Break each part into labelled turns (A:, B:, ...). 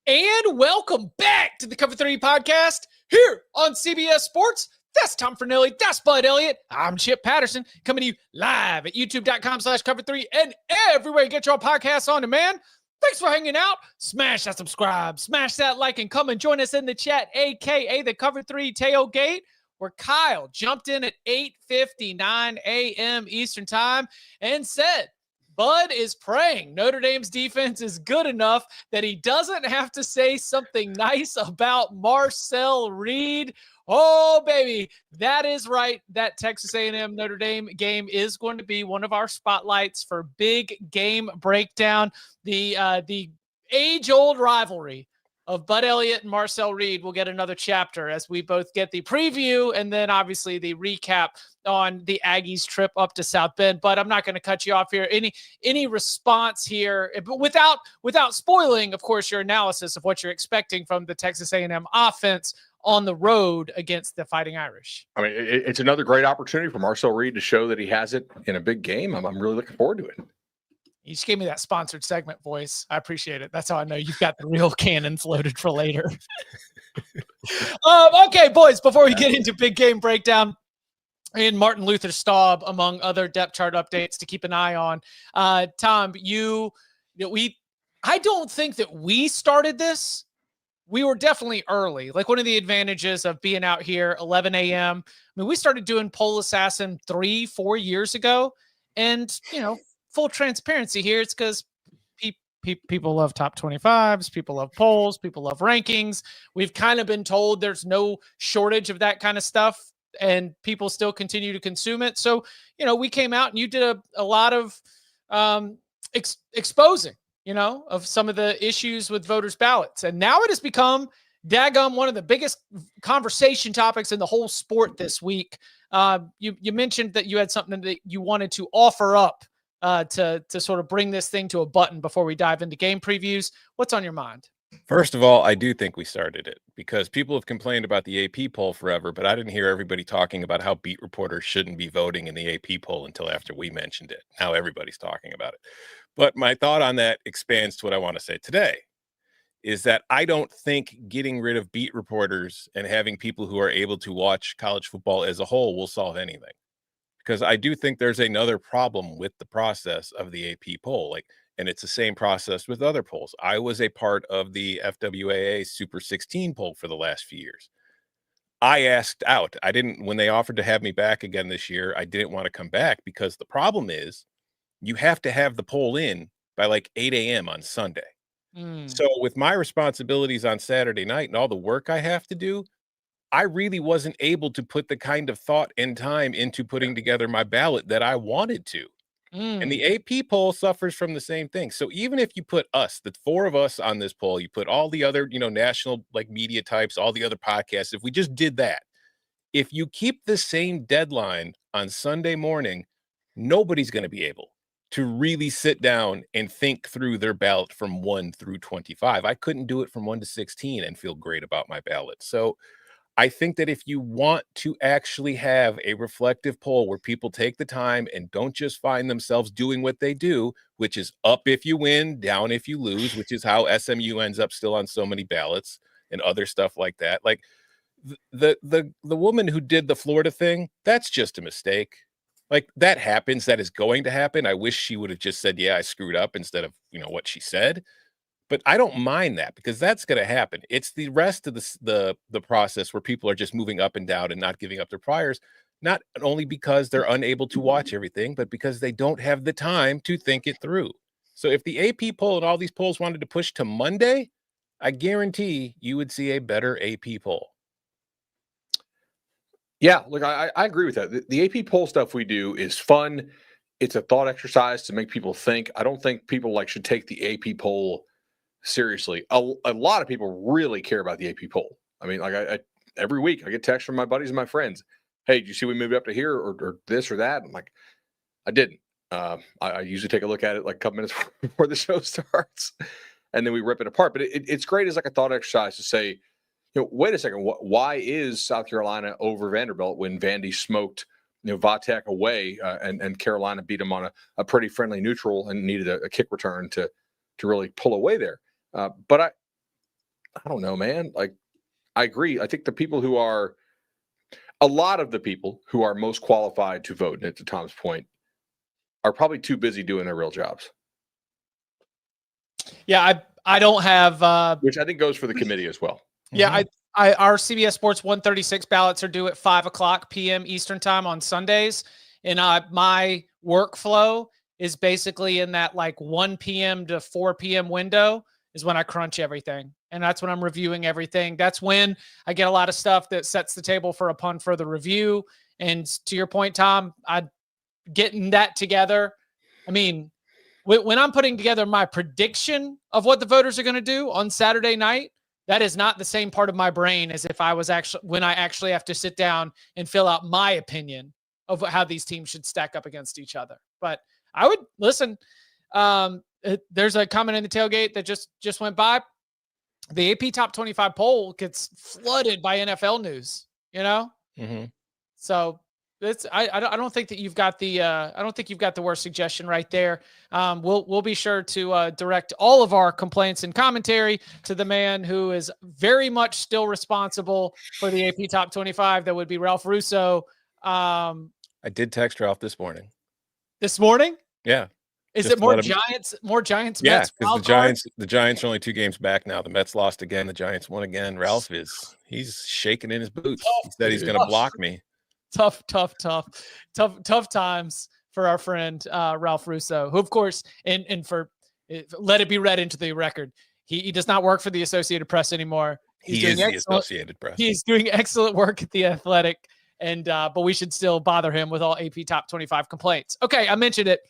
A: And welcome back to the Cover 3 podcast here on CBS Sports. That's Tom Fornelli. That's Bud Elliott. I'm Chip Patterson coming to you live at youtube.com/cover3 and everywhere you get your podcasts on demand. Thanks for hanging out. Smash that subscribe, smash that like, and come and join us in the chat, a.k.a. the Cover 3 Tailgate, where Kyle jumped in at 8:59 a.m. Eastern Time and said, Bud is praying Notre Dame's defense is good enough that he doesn't have to say something nice about Marcel Reed. Oh, baby, that is right. That Texas A&M Notre Dame game is going to be one of our spotlights for Big Game Breakdown. The age-old rivalry of Bud Elliott and Marcel Reed will get another chapter as we both get the preview and then obviously the recap on the Aggies trip up to South Bend. But I'm not going to cut you off here. Any response here, but without spoiling, of course, your analysis of what you're expecting from the Texas A&M offense on the road against the Fighting Irish.
B: I mean, it's another great opportunity for Marcel Reed to show that he has it in a big game. I'm really looking forward to it.
A: You just gave me that sponsored segment voice. I appreciate it. That's how I know you've got the real cannons loaded for later. Okay, boys, before we get into Big Game Breakdown and Martin Luther Staub, among other depth chart updates to keep an eye on, Tom, I don't think that we started this. We were definitely early. Like, one of the advantages of being out here 11 a.m. I mean, we started doing Poll Assassin 3-4 years ago. And, full transparency here, it's because people love top 25s, people love polls, people love rankings. We've kind of been told there's no shortage of that kind of stuff, and people still continue to consume it. So, we came out and you did a lot of exposing, of some of the issues with voters' ballots. And now it has become daggum one of the biggest conversation topics in the whole sport this week. You mentioned that you had something that you wanted to offer up to sort of bring this thing to a button before we dive into game previews. What's on your mind?
C: First of all, I do think we started it because people have complained about the AP poll forever, but I didn't hear everybody talking about how beat reporters shouldn't be voting in the AP poll until after we mentioned it. Now everybody's talking about it. But my thought on that expands to what I want to say today, is that I don't think getting rid of beat reporters and having people who are able to watch college football as a whole will solve anything. Because I do think there's another problem with the process of the AP poll, and it's the same process with other polls. I was a part of the FWAA Super 16 poll for the last few years. I asked out. When they offered to have me back again this year, I didn't want to come back because the problem is you have to have the poll in by 8 a.m. on Sunday. So with my responsibilities on Saturday night and all the work I have to do, I really wasn't able to put the kind of thought and time into putting together my ballot that I wanted to. And the AP poll suffers from the same thing. So even if you put us, the four of us on this poll, you put all the other, national media types, all the other podcasts, if we just did that, if you keep the same deadline on Sunday morning, nobody's going to be able to really sit down and think through their ballot from 1 through 25. I couldn't do it from 1 to 16 and feel great about my ballot. So I think that if you want to actually have a reflective poll where people take the time and don't just find themselves doing what they do, which is up if you win, down if you lose, which is how SMU ends up still on so many ballots and other stuff like that. The woman who did the Florida thing, that's just a mistake. That happens. That is going to happen. I wish she would have just said, yeah, I screwed up instead of, what she said. But I don't mind that because that's going to happen. It's the rest of the process where people are just moving up and down and not giving up their priors, not only because they're unable to watch everything, but because they don't have the time to think it through. So if the AP poll and all these polls wanted to push to Monday, I guarantee you would see a better AP poll.
B: Yeah, look, I agree with that. The AP poll stuff we do is fun. It's a thought exercise to make people think. I don't think people should take the AP poll seriously. A lot of people really care about the AP poll. I mean, I every week I get texts from my buddies and my friends. Hey, did you see we moved up to here or this or that? I'm like, I didn't. I usually take a look at it a couple minutes before the show starts, and then we rip it apart. But it's great as a thought exercise to say, wait a second, why is South Carolina over Vanderbilt when Vandy smoked Vatek away and Carolina beat them on a pretty friendly neutral and needed a kick return to really pull away there. But I don't know, man. Like, I agree. I think a lot of the people who are most qualified to vote, and to Tom's point, are probably too busy doing their real jobs.
A: Yeah, I don't have
B: which I think goes for the committee as well.
A: Yeah, our CBS Sports 136 ballots are due at 5:00 p.m. Eastern time on Sundays, and my workflow is basically in that like 1 p.m. to 4 p.m. window is when I crunch everything, and that's when I'm reviewing everything. That's when I get a lot of stuff that sets the table for upon further review. And to your point, Tom, I getting that together. I mean, when I'm putting together my prediction of what the voters are going to do on Saturday night, that is not the same part of my brain as if I was when I actually have to sit down and fill out my opinion of how these teams should stack up against each other. But I would listen. There's a comment in the tailgate that just went by. The AP Top 25 poll gets flooded by NFL news, So I don't think that you've got the worst suggestion right there. We'll be sure to direct all of our complaints and commentary to the man who is very much still responsible for the AP Top 25. That would be Ralph Russo.
C: I did text Ralph this morning.
A: This morning?
C: Yeah.
A: Is it more Giants? More Giants?
C: Yeah,
A: Mets,
C: because the Giants are only 2 games back now. The Mets lost again. The Giants won again. Ralph he's shaking in his boots. He said he's going to block me.
A: Tough times for our friend Ralph Russo, who, of course, and for let it be read into the record, he does not work for the Associated Press anymore.
C: He is the Associated Press.
A: He's doing excellent work at the Athletic, and but we should still bother him with all AP Top 25 complaints. Okay, I mentioned it.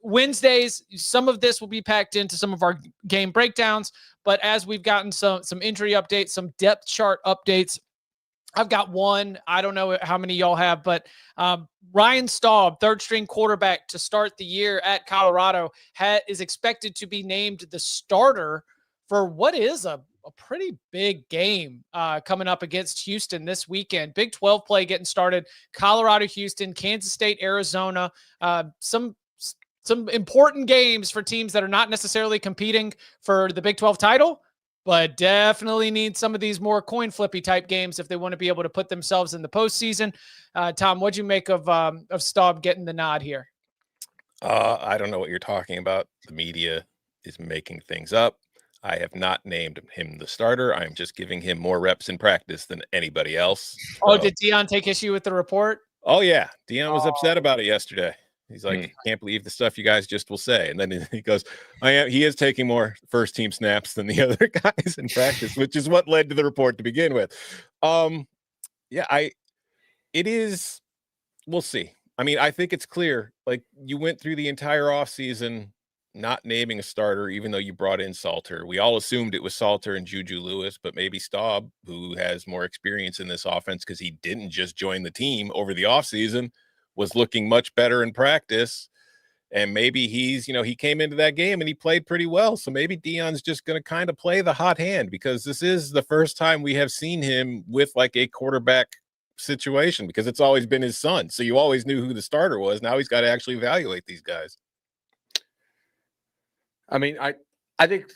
A: Wednesdays, some of this will be packed into some of our game breakdowns, but as we've gotten some injury updates, some depth chart updates, I've got one. I don't know how many y'all have, but Ryan Staub, third-string quarterback to start the year at Colorado, is expected to be named the starter for what is a pretty big game coming up against Houston this weekend. Big 12 play getting started. Colorado, Houston, Kansas State, Arizona. Some important games for teams that are not necessarily competing for the Big 12 title, but definitely need some of these more coin flippy type games if they want to be able to put themselves in the postseason. Tom, what'd you make of Staub getting the nod here?
C: I don't know what you're talking about. The media is making things up. I have not named him the starter. I'm just giving him more reps in practice than anybody else.
A: Oh, did Dion take issue with the report?
C: Oh, yeah. Dion was upset about it yesterday. He's like, I can't believe the stuff you guys just will say. And then he goes, he is taking more first team snaps than the other guys in practice, which is what led to the report to begin with. It is, we'll see. I mean, I think it's clear, like you went through the entire offseason not naming a starter, even though you brought in Salter. We all assumed it was Salter and Juju Lewis, but maybe Staub, who has more experience in this offense because he didn't just join the team over the offseason, was looking much better in practice. And maybe he came into that game and he played pretty well. So maybe Dion's just going to kind of play the hot hand, because this is the first time we have seen him with like a quarterback situation, because it's always been his son. So you always knew who the starter was. Now he's got to actually evaluate these guys.
B: I mean, I think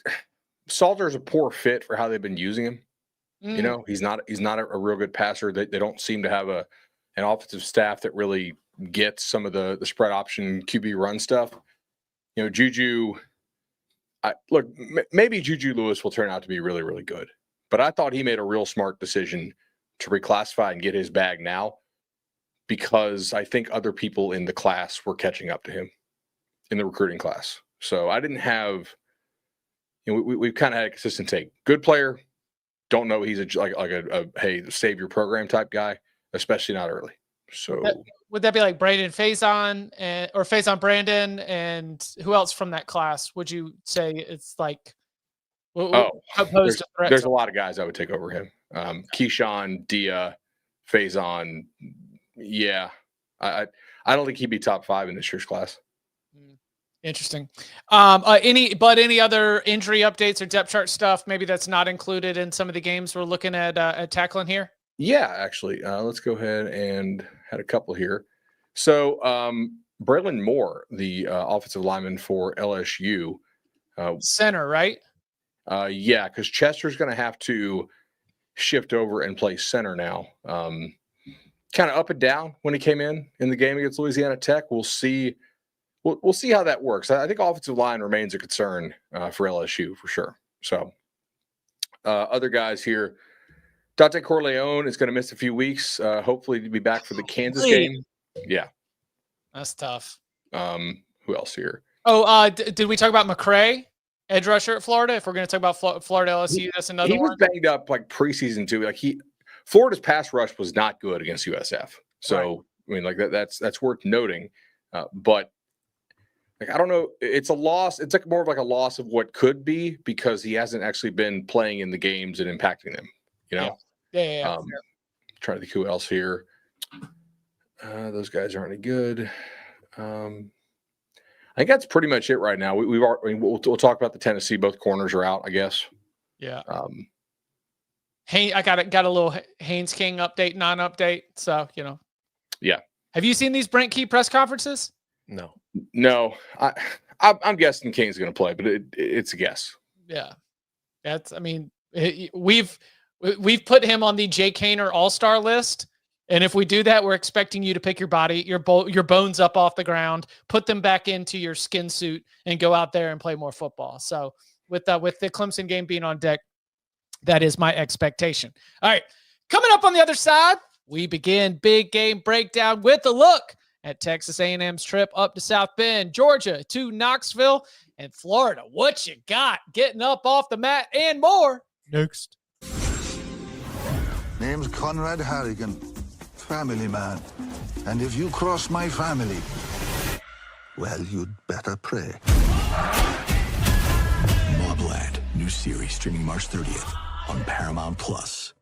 B: Salter is a poor fit for how they've been using him. He's not a real good passer. They don't seem to have an offensive staff that really gets some of the spread option QB run stuff. Juju, maybe Juju Lewis will turn out to be really, really good, but I thought he made a real smart decision to reclassify and get his bag now, because I think other people in the class were catching up to him in the recruiting class. So I didn't have, we've kind of had a consistent take. Good player, don't know he's a hey, save your program type guy, especially not early. So
A: would that be like Brandon Faison or Faison Brandon, and who else from that class would you say it's like?
B: There's a lot of guys I would take over him. Keyshawn, Dia, Faison. Yeah, I don't think he'd be top 5 in this year's class.
A: Interesting. Any other injury updates or depth chart stuff maybe that's not included in some of the games we're looking at tackling here?
B: Yeah, actually, let's go ahead and had a couple here. So Braylon Moore, the offensive lineman for LSU,
A: center, right?
B: Yeah, because Chester's going to have to shift over and play center now. Kind of up and down when he came in the game against Louisiana Tech. We'll see. We'll see how that works. I think offensive line remains a concern for LSU for sure. So other guys here, Dante Corleone is going to miss a few weeks. Hopefully to be back for the Kansas game. Yeah,
A: that's tough.
B: Who else here?
A: Oh, did we talk about McCray, edge rusher at Florida? If we're going to talk about Florida-LSU, that's another one.
B: He was banged up like preseason too. Like Florida's pass rush was not good against USF. So right. I mean, like that's worth noting. But like I don't know, it's a loss. It's like more of like a loss of what could be because he hasn't actually been playing in the games and impacting them. You know.
A: Yeah.
B: Trying to think who else here. Those guys aren't any good. I think that's pretty much it right now. We'll talk about the Tennessee. Both corners are out, I guess.
A: Yeah. I got a little Haynes King update, non-update. So
B: Yeah.
A: Have you seen these Brent Key press conferences?
B: No. I'm guessing King's going to play, but it's a guess.
A: Yeah. We've put him on the Jay Kaner All-Star list. And if we do that, we're expecting you to pick your bones up off the ground, put them back into your skin suit, and go out there and play more football. So with the Clemson game being on deck, that is my expectation. All right, coming up on the other side, we begin big game breakdown with a look at Texas A&M's trip up to South Bend, Georgia, to Knoxville, and Florida. What you got getting up off the mat and more next.
D: Name's Conrad Harrigan. Family man. And if you cross my family, well, you'd better pray.
E: Mobland, new series streaming March 30th on Paramount Plus.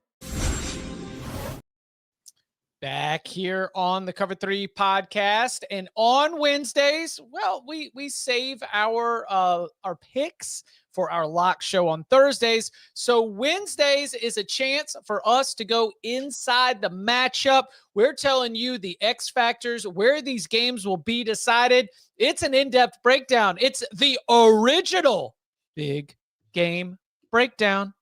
A: Back here on the Cover 3 podcast, and on Wednesdays, well, we save our picks for our lock show on Thursdays. So Wednesdays is a chance for us to go inside the matchup. We're telling you the X factors, where these games will be decided. It's an in-depth breakdown. It's the original big game breakdown.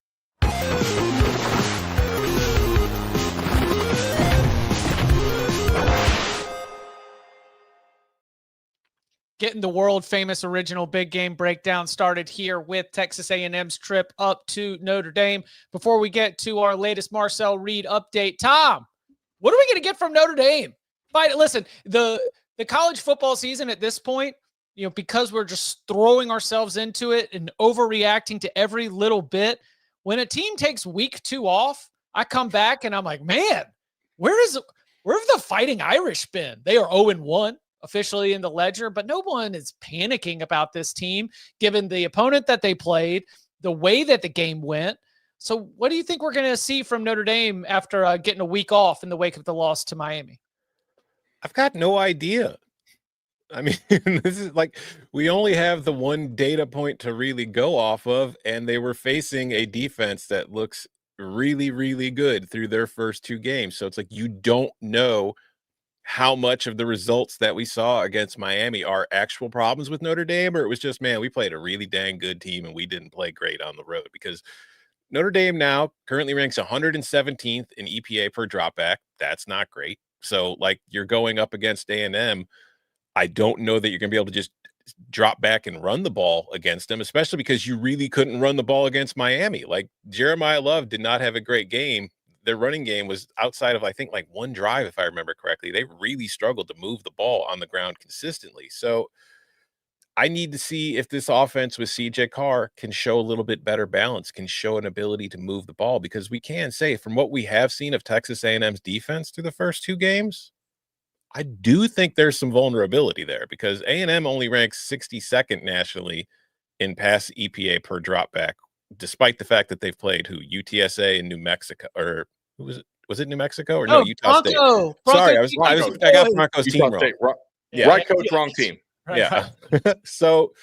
A: Getting the world famous original big game breakdown started here with Texas A&M's trip up to Notre Dame. Before we get to our latest Marcel Reed update, Tom, what are we going to get from Notre Dame? Listen, the college football season at this point, because we're just throwing ourselves into it and overreacting to every little bit. When a team takes week 2 off, I come back and I'm like, man, where have the Fighting Irish been? They are 0-1. Officially in the ledger, but no one is panicking about this team given the opponent that they played, the way that the game went. So what do you think we're going to see from Notre Dame after getting a week off in the wake of the loss to Miami?
C: I've got no idea. I mean, this is like, we only have the one data point to really go off of, and they were facing a defense that looks really, really good through their first 2 games. So it's like, you don't know how much of the results that we saw against Miami are actual problems with Notre Dame, or it was just, man, we played a really dang good team and we didn't play great on the road. Because Notre Dame now currently ranks 117th in EPA per dropback. That's not great. So, like, you're going up against A&M. I don't know that you're going to be able to just drop back and run the ball against them, especially because you really couldn't run the ball against Miami. Like, Jeremiah Love did not have a great game. Their running game was outside of, I think, like 1 drive, if I remember correctly. They really struggled to move the ball on the ground consistently. So I need to see if this offense with CJ Carr can show a little bit better balance, can show an ability to move the ball, because we can say from what we have seen of Texas A&M's defense through the first 2 games, I do think there's some vulnerability there, because A&M only ranks 62nd nationally in pass EPA per dropback, despite the fact that they've played UTSA and New Mexico, or who was it? Was it New Mexico or no? Utah State. Sorry, I got Bronco's team wrong.
B: Right coach, wrong team.
C: Yeah. So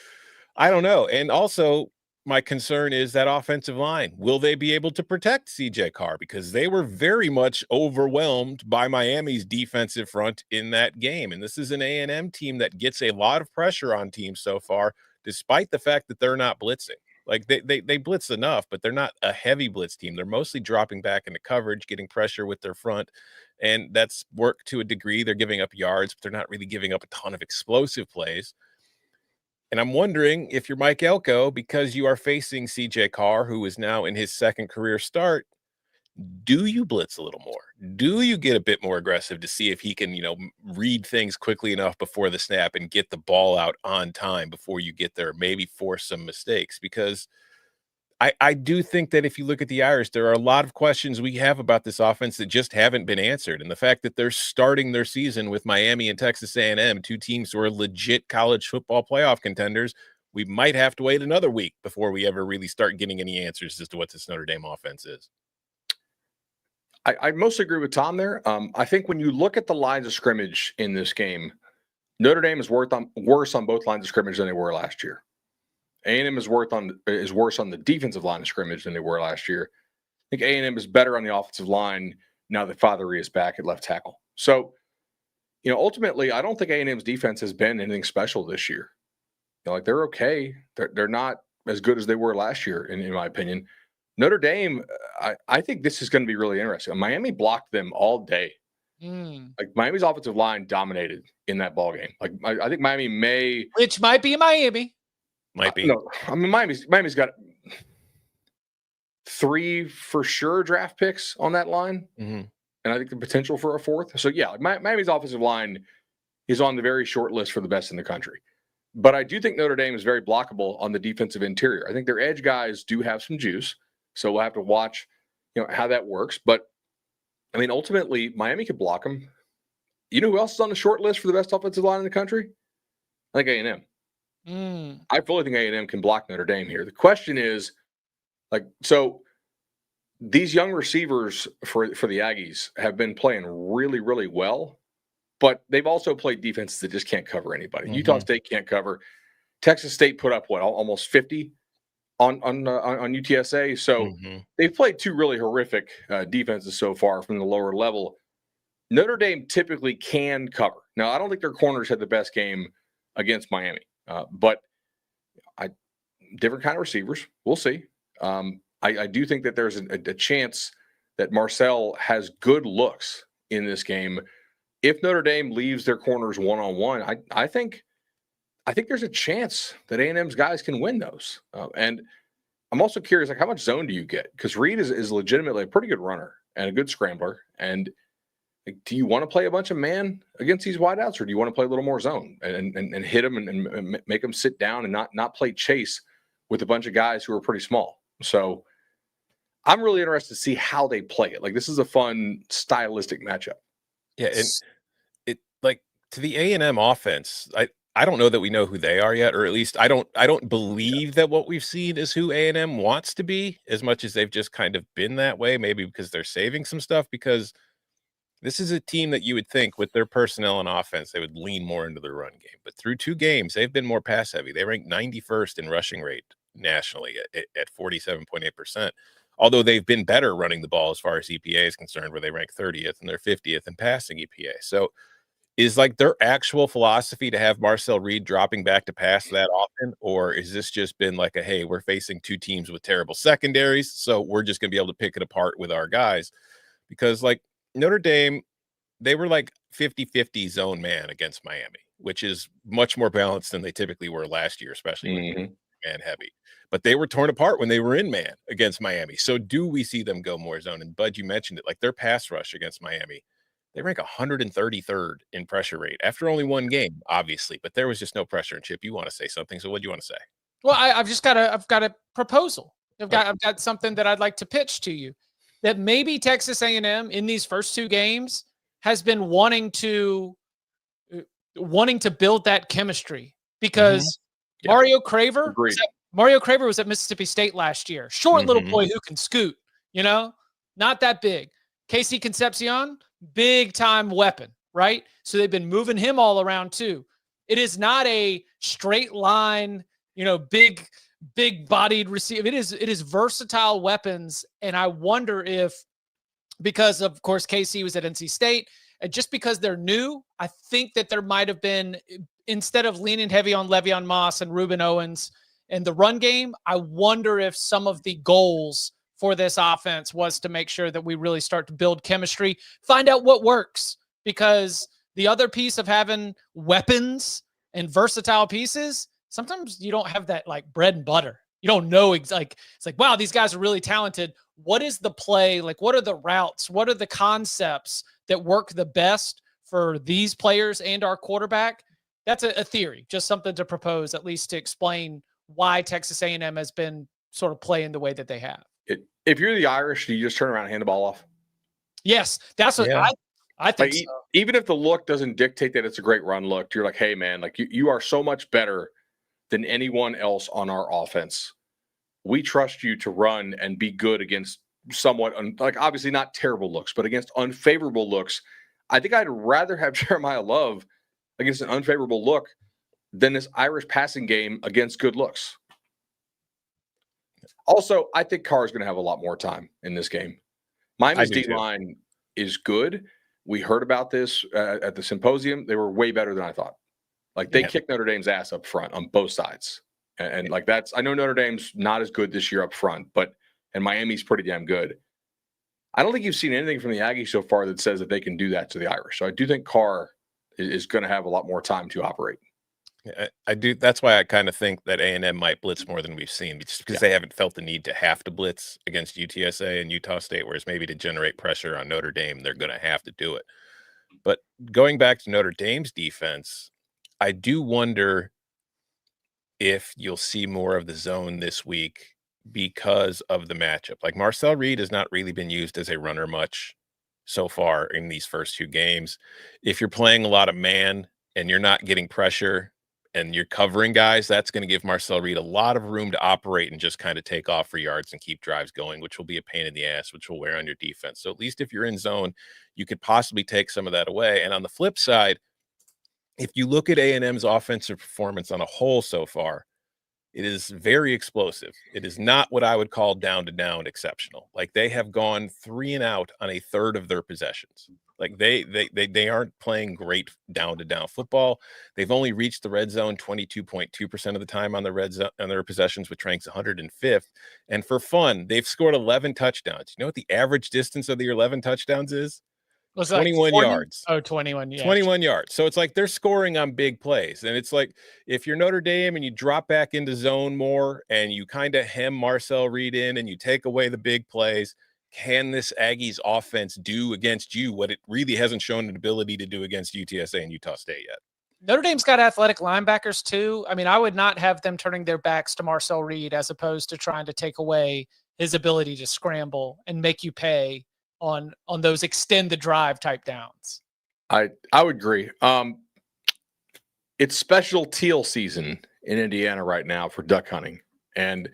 C: I don't know. And also, my concern is that offensive line. Will they be able to protect CJ Carr? Because they were very much overwhelmed by Miami's defensive front in that game. And this is an A&M team that gets a lot of pressure on teams so far, despite the fact that they're not blitzing. Like they blitz enough, but they're not a heavy blitz team. They're mostly dropping back into coverage, getting pressure with their front, and that's worked to a degree. They're giving up yards, but they're not really giving up a ton of explosive plays. And I'm wondering if you're Mike Elko, because you are facing CJ Carr, who is now in his second career start, do you blitz a little more? Do you get a bit more aggressive to see if he can, read things quickly enough before the snap and get the ball out on time before you get there, maybe force some mistakes? Because I do think that if you look at the Irish, there are a lot of questions we have about this offense that just haven't been answered. And the fact that they're starting their season with Miami and Texas A&M, two teams who are legit college football playoff contenders, we might have to wait another week before we ever really start getting any answers as to what this Notre Dame offense is.
B: I mostly agree with Tom there. I think when you look at the lines of scrimmage in this game, Notre Dame is worse on both lines of scrimmage than they were last year. A&M is worse on the defensive line of scrimmage than they were last year. I think A&M is better on the offensive line now that Fathery is back at left tackle. So, ultimately, I don't think A&M's defense has been anything special this year. They're okay. They're not as good as they were last year, in my opinion. Notre Dame, I think this is going to be really interesting. Miami blocked them all day. Miami's offensive line dominated in that ball game. I think Miami
A: which might be Miami.
C: Might be.
B: No, Miami's got 3 for sure draft picks on that line, and I think the potential for a 4th. So yeah, Miami's offensive line is on the very short list for the best in the country. But I do think Notre Dame is very blockable on the defensive interior. I think their edge guys do have some juice. So we'll have to watch, how that works. But, ultimately, Miami could block them. You know who else is on the short list for the best offensive line in the country? I think A&M. I fully think A&M can block Notre Dame here. The question is, so these young receivers for the Aggies have been playing really, really well, but they've also played defenses that just can't cover anybody. Utah State can't cover. Texas State put up, almost 50 on UTSA. So they've played 2 really horrific defenses so far from the lower level. Notre Dame typically can cover. Now, I don't think their corners had the best game against Miami, but different kind of receivers. We'll see. I do think that there's a chance that Marcel has good looks in this game. If Notre Dame leaves their corners one-on-one, I think there's a chance that A&M's guys can win those. And I'm also curious, how much zone do you get? Because Reed is legitimately a pretty good runner and a good scrambler. And do you want to play a bunch of man against these wideouts, or do you want to play a little more zone and hit them and make them sit down and not play chase with a bunch of guys who are pretty small? So I'm really interested to see how they play it. This is a fun stylistic matchup.
C: Yeah, and to the A&M offense, I don't know that we know who they are yet, or at least I don't believe that what we've seen is who A&M wants to be, as much as they've just kind of been that way, maybe because they're saving some stuff, because this is a team that you would think with their personnel and offense, they would lean more into the run game. But through 2 games, they've been more pass heavy. They ranked 91st in rushing rate nationally at 47.8%, although they've been better running the ball as far as EPA is concerned, where they rank 30th and they're 50th in passing EPA. So is their actual philosophy to have Marcel Reed dropping back to pass that often? Or is this just been hey, we're facing 2 teams with terrible secondaries, so we're just going to be able to pick it apart with our guys? Because Notre Dame, they were 50-50 zone man against Miami, which is much more balanced than they typically were last year, especially when man heavy. But they were torn apart when they were in man against Miami. So do we see them go more zone? And Bud, you mentioned it, their pass rush against Miami, they rank 133rd in pressure rate after only 1 game, obviously, but there was just no pressure. And Chip, you want to say something. So what do you want to say?
A: Well, I've got a proposal. I've got something that I'd like to pitch to you, that maybe Texas A&M in these first 2 games has been wanting to build that chemistry, because Mario Craver was at Mississippi State last year. Short little boy who can scoot, not that big. Casey Concepcion, big time weapon, right? So they've been moving him all around too. It is not a straight line, big bodied receiver. It is versatile weapons. And I wonder if, because of course Casey was at NC State, and just because they're new, I think that there might have been, instead of leaning heavy on Le'Veon Moss and Reuben Owens in the run game. I wonder if some of the goals for this offense was to make sure that we really start to build chemistry, find out what works, because the other piece of having weapons and versatile pieces, sometimes you don't have that like bread and butter. You don't know it's like, wow, these guys are really talented. What is the play? Like, what are the routes? What are the concepts that work the best for these players and our quarterback? That's a theory, just something to propose, at least to explain why Texas A&M has been sort of playing the way that they have.
B: If you're the Irish, do you just turn around and hand the ball off?
A: Yes, that's what I think.
B: Like, so. Even if the look doesn't dictate that it's a great run look, you're like, hey, man, like you are so much better than anyone else on our offense. We trust you to run and be good against somewhat, like obviously not terrible looks, but against unfavorable looks. I think I'd rather have Jeremiah Love against an unfavorable look than this Irish passing game against good looks. Also, I think Carr is going to have a lot more time in this game. Miami's D-line is good. We heard about this at the symposium. They were way better than I thought. Like, they kicked Notre Dame's ass up front on both sides. And like, I know Notre Dame's not as good this year up front, and Miami's pretty damn good. I don't think you've seen anything from the Aggies so far that says that they can do that to the Irish. So I do think Carr is going to have a lot more time to operate.
C: I do. That's why I kind of think that A&M might blitz more than we've seen, just because they haven't felt the need to have to blitz against UTSA and Utah State, whereas maybe to generate pressure on Notre Dame, they're going to have to do it. But going back to Notre Dame's defense, I do wonder if you'll see more of the zone this week because of the matchup. Like, Marcel Reed has not really been used as a runner much so far in these first two games. If you're playing a lot of man and you're not getting pressure and you're covering guys, that's going to give Marcel Reed a lot of room to operate and just kind of take off for yards and keep drives going, which will be a pain in the ass, which will wear on your defense. So at least if you're in zone, you could possibly take some of that away. And on the flip side, if you look at A&M's offensive performance on a whole so far, it is very explosive. It is not what I would call down-to-down exceptional. Like, they have gone 3 and out on a third of their possessions. Like, they aren't playing great down-to-down football. They've only reached the red zone 22.2% of the time on the red zone on their possessions, which ranks 105th. And for fun, they've scored 11 touchdowns. You know what the average distance of the 11 touchdowns is?
A: Was
C: 21
A: like
C: yards.
A: Oh, 21. Yeah.
C: 21 yards. So it's like they're scoring on big plays. And it's like, if you're Notre Dame and you drop back into zone more and you kind of hem Marcel Reed in and you take away the big plays, can this Aggies offense do against you what it really hasn't shown an ability to do against UTSA and Utah State yet?
A: Notre Dame's got athletic linebackers too. I mean, I would not have them turning their backs to Marcel Reed as opposed to trying to take away his ability to scramble and make you pay on those extend the drive type downs.
B: I would agree. It's special teal season in Indiana right now for duck hunting, and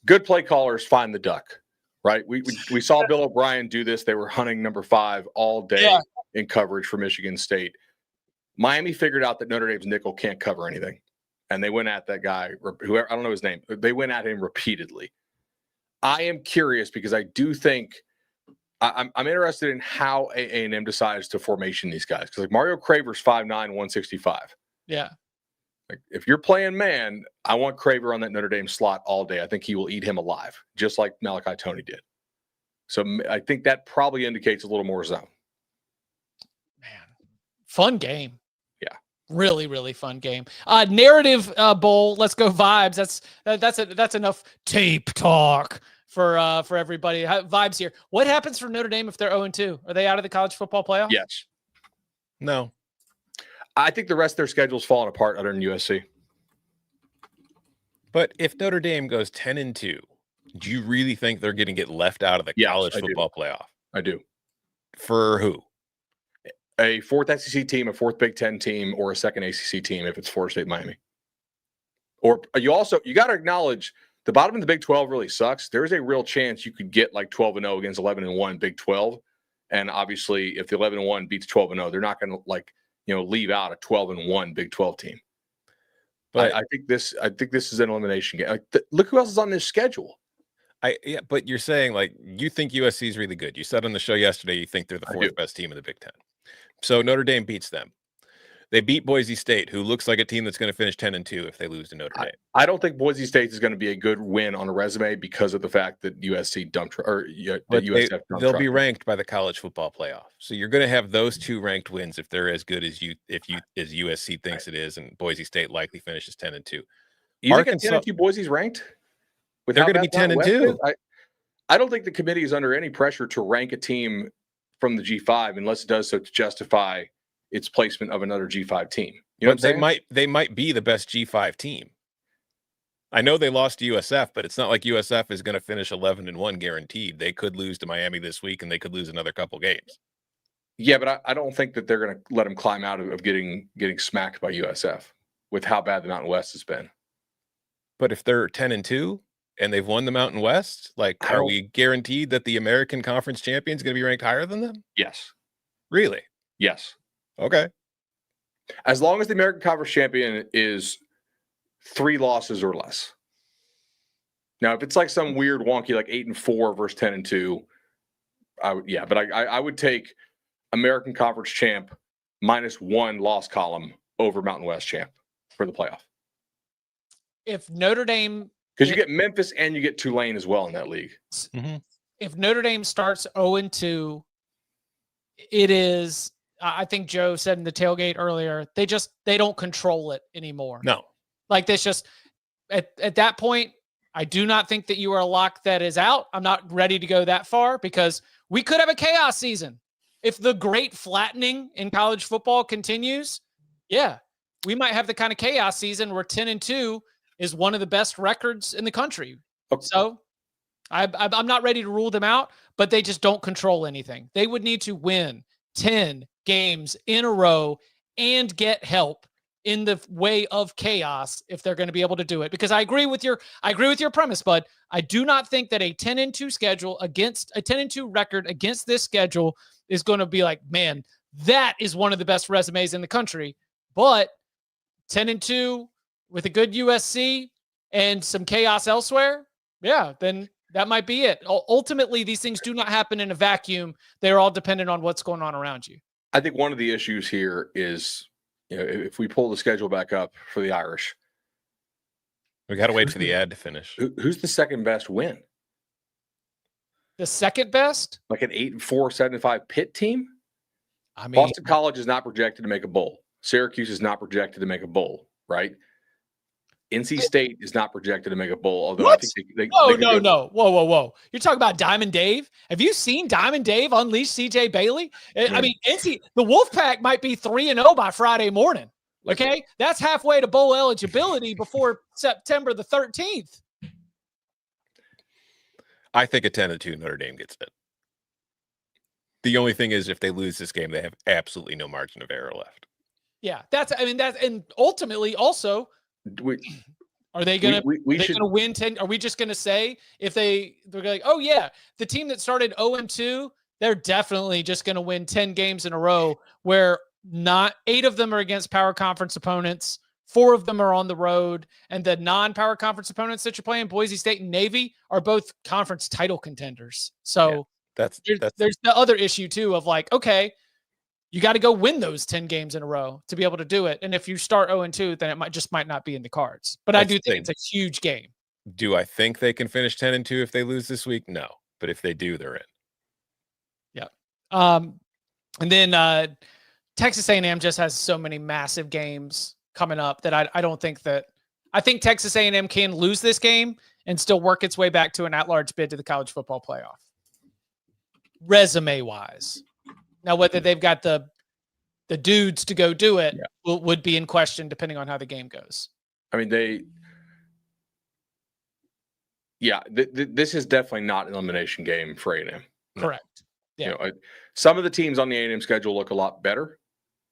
B: good play callers find the duck. Right? We saw Bill O'Brien do this. They were hunting number 5 all day in coverage for Michigan State. Miami figured out that Notre Dame's nickel can't cover anything, and they went at that guy. Whoever, I don't know his name. They went at him repeatedly. I am curious because I do think. I'm interested in how A&M decides to formation these guys. Because like Mario Craver's 5'9", 165.
A: Yeah.
B: Like, if you're playing man, I want Craver on that Notre Dame slot all day. I think he will eat him alive, just like Malachi Toney did. So I think that probably indicates a little more zone.
A: Man, fun game.
B: Yeah.
A: Really, really fun game. Narrative bowl. Let's go Vibes. That's enough tape talk for everybody. Vibes here. What happens for Notre Dame if they're 0-2? Are they out of the college football playoff?
B: Yes.
C: No.
B: I think the rest of their schedule's falling apart other than USC.
C: But if Notre Dame goes 10-2, do you really think they're going to get left out of the college football playoff?
B: I do.
C: For who?
B: A 4th SEC team, a 4th Big Ten team, or a 2nd ACC team if it's Florida State, Miami. Or you got to acknowledge the bottom of the Big 12 really sucks. There's a real chance you could get like 12-0 against 11-1 Big 12. And obviously, if the 11-1 beats 12-0, they're not going to leave out a 12-1 Big 12 team. But I think this is an elimination game. Look who else is on this schedule.
C: But you're saying like you think USC is really good. You said on the show yesterday you think they're the 4th best team in the Big Ten. So Notre Dame beats them. They beat Boise State, who looks like a team that's going to finish 10-2 if they lose to Notre Dame.
B: I don't think Boise State is going to be a good win on a resume because of the fact that USC dumped or
C: But
B: USF
C: they'll be ranked by the college football playoff. So you're going to have those two ranked wins if they're as good as USC thinks it is, and Boise State likely finishes 10-2.
B: You think at 10-2 Boise's ranked?
C: They're going to be 10-2.
B: I don't think the committee is under any pressure to rank a team from the G5 unless it does so to justify its placement of another G5 team. You know what I'm saying?
C: They might be the best G5 team. I know they lost to USF, but it's not like USF is going to finish 11-1 guaranteed. They could lose to Miami this week, and they could lose another couple games.
B: Yeah, but I don't think that they're going to let them climb out of getting smacked by USF with how bad the Mountain West has been.
C: But if they're 10-2 and they've won the Mountain West, are we guaranteed that the American Conference champion is going to be ranked higher than them?
B: Yes.
C: Really?
B: Yes.
C: Okay.
B: As long as the American Conference champion is 3 losses or less. Now, if it's like some weird wonky, like 8-4 versus 10-2, but I would take American Conference champ -1 loss column over Mountain West champ for the playoff.
A: If Notre Dame,
B: because you get Memphis and you get Tulane as well in that league.
C: Mm-hmm.
A: If Notre Dame starts 0-2, it is. I think Joe said in the tailgate earlier, they don't control it anymore.
C: No,
A: this just at that point, I do not think that you are a lock that is out. I'm not ready to go that far because we could have a chaos season if the great flattening in college football continues. Yeah, we might have the kind of chaos season where 10-2 is one of the best records in the country. Okay. So I'm not ready to rule them out, but they just don't control anything. They would need to win 10 games in a row and get help in the way of chaos if they're going to be able to do it. Because I agree with your premise, Bud. I do not think that a 10-2 schedule against a 10-2 record against this schedule is going to be like, man, that is one of the best resumes in the country. But 10-2 with a good USC and some chaos elsewhere, yeah, then that might be it. Ultimately, these things do not happen in a vacuum. They're all dependent on what's going on around you.
B: I think one of the issues here is, if we pull the schedule back up for the Irish,
C: we got to wait for the ad to finish.
B: Who's the second best win?
A: The second best?
B: Like an 8-4, 7-5 Pitt team?
A: I mean,
B: Boston College is not projected to make a bowl. Syracuse is not projected to make a bowl, right? NC State is not projected to make a bowl, although
A: what?
B: I think they
A: No. Whoa. You're talking about Diamond Dave? Have you seen Diamond Dave unleash CJ Bailey? I mean, the Wolfpack might be 3-0 by Friday morning. Okay? That's halfway to bowl eligibility before September the 13th.
C: I think a 10-2 Notre Dame gets it. The only thing is if they lose this game, they have absolutely no margin of error left.
A: Yeah, and ultimately also, are they going to win 10? Are we just going to say if they're like, oh yeah, the team that started 0-2, they're definitely just going to win 10 games in a row where not 8 of them are against power conference opponents, 4 of them are on the road, and the non-power conference opponents that you're playing, Boise State and Navy, are both conference title contenders. So
C: that's
A: there's the other issue too of like, okay, you got to go win those 10 games in a row to be able to do it. And if you start 0-2, then it might not be in the cards. But I do think it's a huge game.
C: Do I think they can finish 10-2 if they lose this week? No. But if they do, they're in.
A: Yeah. And then Texas A&M just has so many massive games coming up that I don't think that – I think Texas A&M can lose this game and still work its way back to an at-large bid to the college football playoff. Resume-wise. Now, whether they've got the dudes to go do it would be in question depending on how the game goes.
B: I mean, this is definitely not an elimination game for A&M.
A: Correct. Yeah.
B: Some of the teams on the A&M schedule look a lot better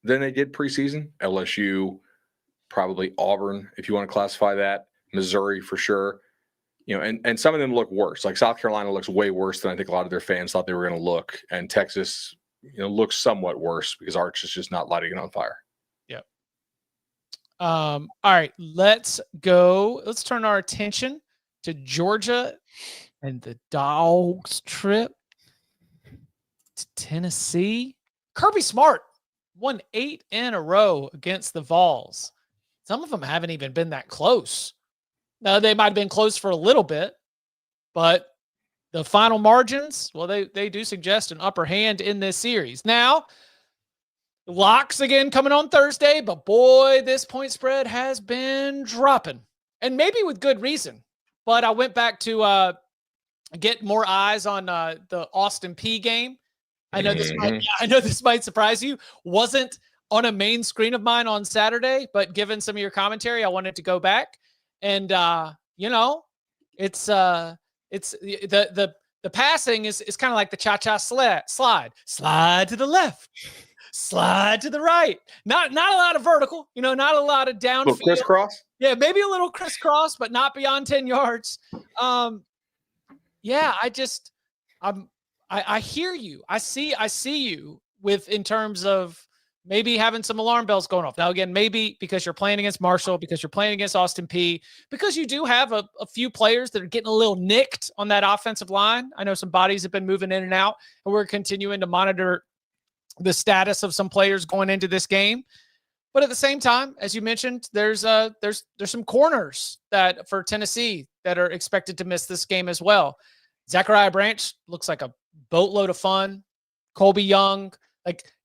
B: than they did preseason. LSU, probably Auburn, if you want to classify that. Missouri for sure. And some of them look worse. Like South Carolina looks way worse than I think a lot of their fans thought they were going to look. And Texas, looks somewhat worse because Arch is just not lighting it on fire.
A: Yep. All right, let's go. Let's turn our attention to Georgia and the Dogs trip to Tennessee. Kirby Smart won 8 in a row against the Vols. Some of them haven't even been that close. Now, they might have been close for a little bit, but the final margins, well, they do suggest an upper hand in this series. Now, locks again coming on Thursday, but boy, this point spread has been dropping, and maybe with good reason. But I went back to get more eyes on the Austin P game. I know this might surprise you. Wasn't on a main screen of mine on Saturday, but given some of your commentary, I wanted to go back. And it's the passing is kind of like the cha-cha slide to the left, slide to the right. Not a lot of vertical, not a lot of downfield.
B: Little crisscross.
A: Yeah, maybe a little crisscross, but not beyond 10 yards. I hear you. I see you in terms of maybe having some alarm bells going off. Now, again, maybe because you're playing against Marshall, because you're playing against Austin P, because you do have a few players that are getting a little nicked on that offensive line. I know some bodies have been moving in and out, and we're continuing to monitor the status of some players going into this game. But at the same time, as you mentioned, there's some corners that for Tennessee that are expected to miss this game as well. Zachariah Branch looks like a boatload of fun. Colby Young,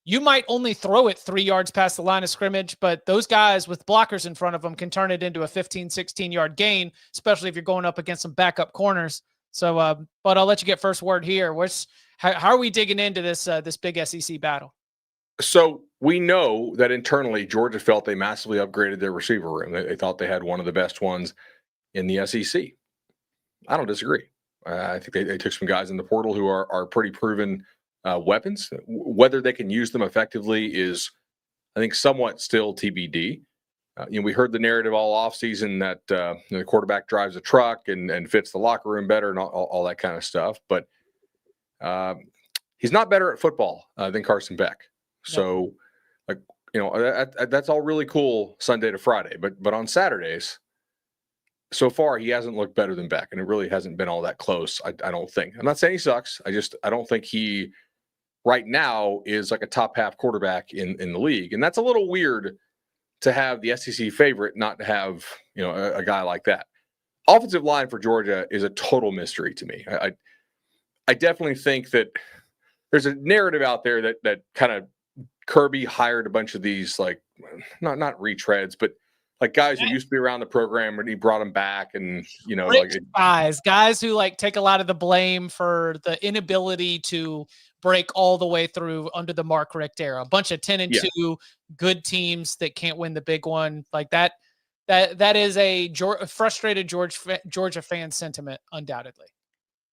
A: you might only throw it 3 yards past the line of scrimmage, but those guys with blockers in front of them can turn it into a 15, 16-yard gain, especially if you're going up against some backup corners. So, but I'll let you get first word here. How are we digging into this big SEC battle?
B: So we know that internally Georgia felt they massively upgraded their receiver room. They thought they had one of the best ones in the SEC. I don't disagree. I think they took some guys in the portal who are pretty proven weapons. Whether they can use them effectively is, I think, somewhat still TBD. We heard the narrative all offseason that the quarterback drives a truck and fits the locker room better and all that kind of stuff. But he's not better at football than Carson Beck. So, that's all really cool Sunday to Friday. But on Saturdays, so far, he hasn't looked better than Beck, and it really hasn't been all that close, I don't think. I'm not saying he sucks. I don't think he, right now, is like a top half quarterback in the league. And that's a little weird to have the SEC favorite not to have, a guy like that. Offensive line for Georgia is a total mystery to me. I definitely think that there's a narrative out there that kind of Kirby hired a bunch of these, not retreads, but guys who used to be around the program, and he brought them back, and
A: guys who take a lot of the blame for the inability to break all the way through under the Mark Richt era. A bunch of 10-2 good teams that can't win the big one. That is a frustrated Georgia fan sentiment, undoubtedly.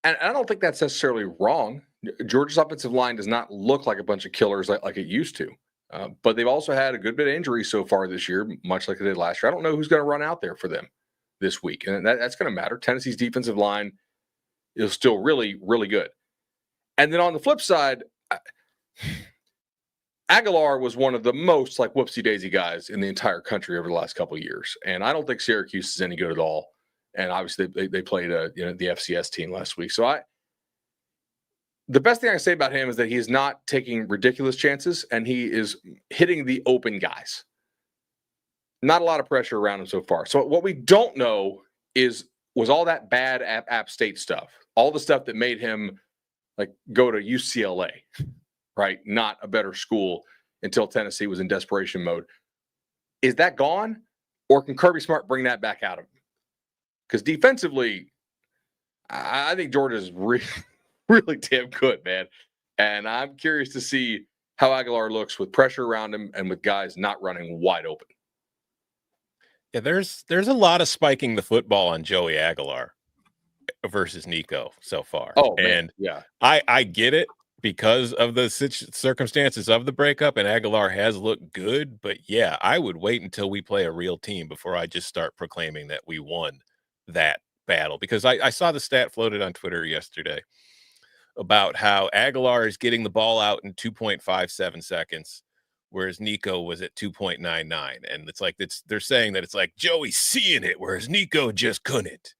B: And I don't think that's necessarily wrong. Georgia's offensive line does not look like a bunch of killers like it used to. But they've also had a good bit of injuries so far this year, much like they did last year. I don't know who's going to run out there for them this week, and that's going to matter. Tennessee's defensive line is still really, really good. And then on the flip side, Aguilar was one of the most whoopsie-daisy guys in the entire country over the last couple of years, and I don't think Syracuse is any good at all. And obviously, they played the FCS team last week. So the best thing I can say about him is that he is not taking ridiculous chances, and he is hitting the open guys. Not a lot of pressure around him so far. So what we don't know was all that bad App State stuff, all the stuff that made him go to UCLA, right? Not a better school until Tennessee was in desperation mode. Is that gone, or can Kirby Smart bring that back out of him? Because defensively, I think Georgia's really damn good, man. And I'm curious to see how Aguilar looks with pressure around him and with guys not running wide open.
C: Yeah, there's a lot of spiking the football on Joey Aguilar versus Nico so far.
B: Oh, man.
C: And
B: yeah,
C: I get it because of the circumstances of the breakup, and Aguilar has looked good. But yeah, I would wait until we play a real team before I just start proclaiming that we won that battle, because I saw the stat floated on Twitter yesterday about how Aguilar is getting the ball out in 2.57 seconds, whereas Nico was at 2.99. And they're saying that it's Joey's seeing it, whereas Nico just couldn't.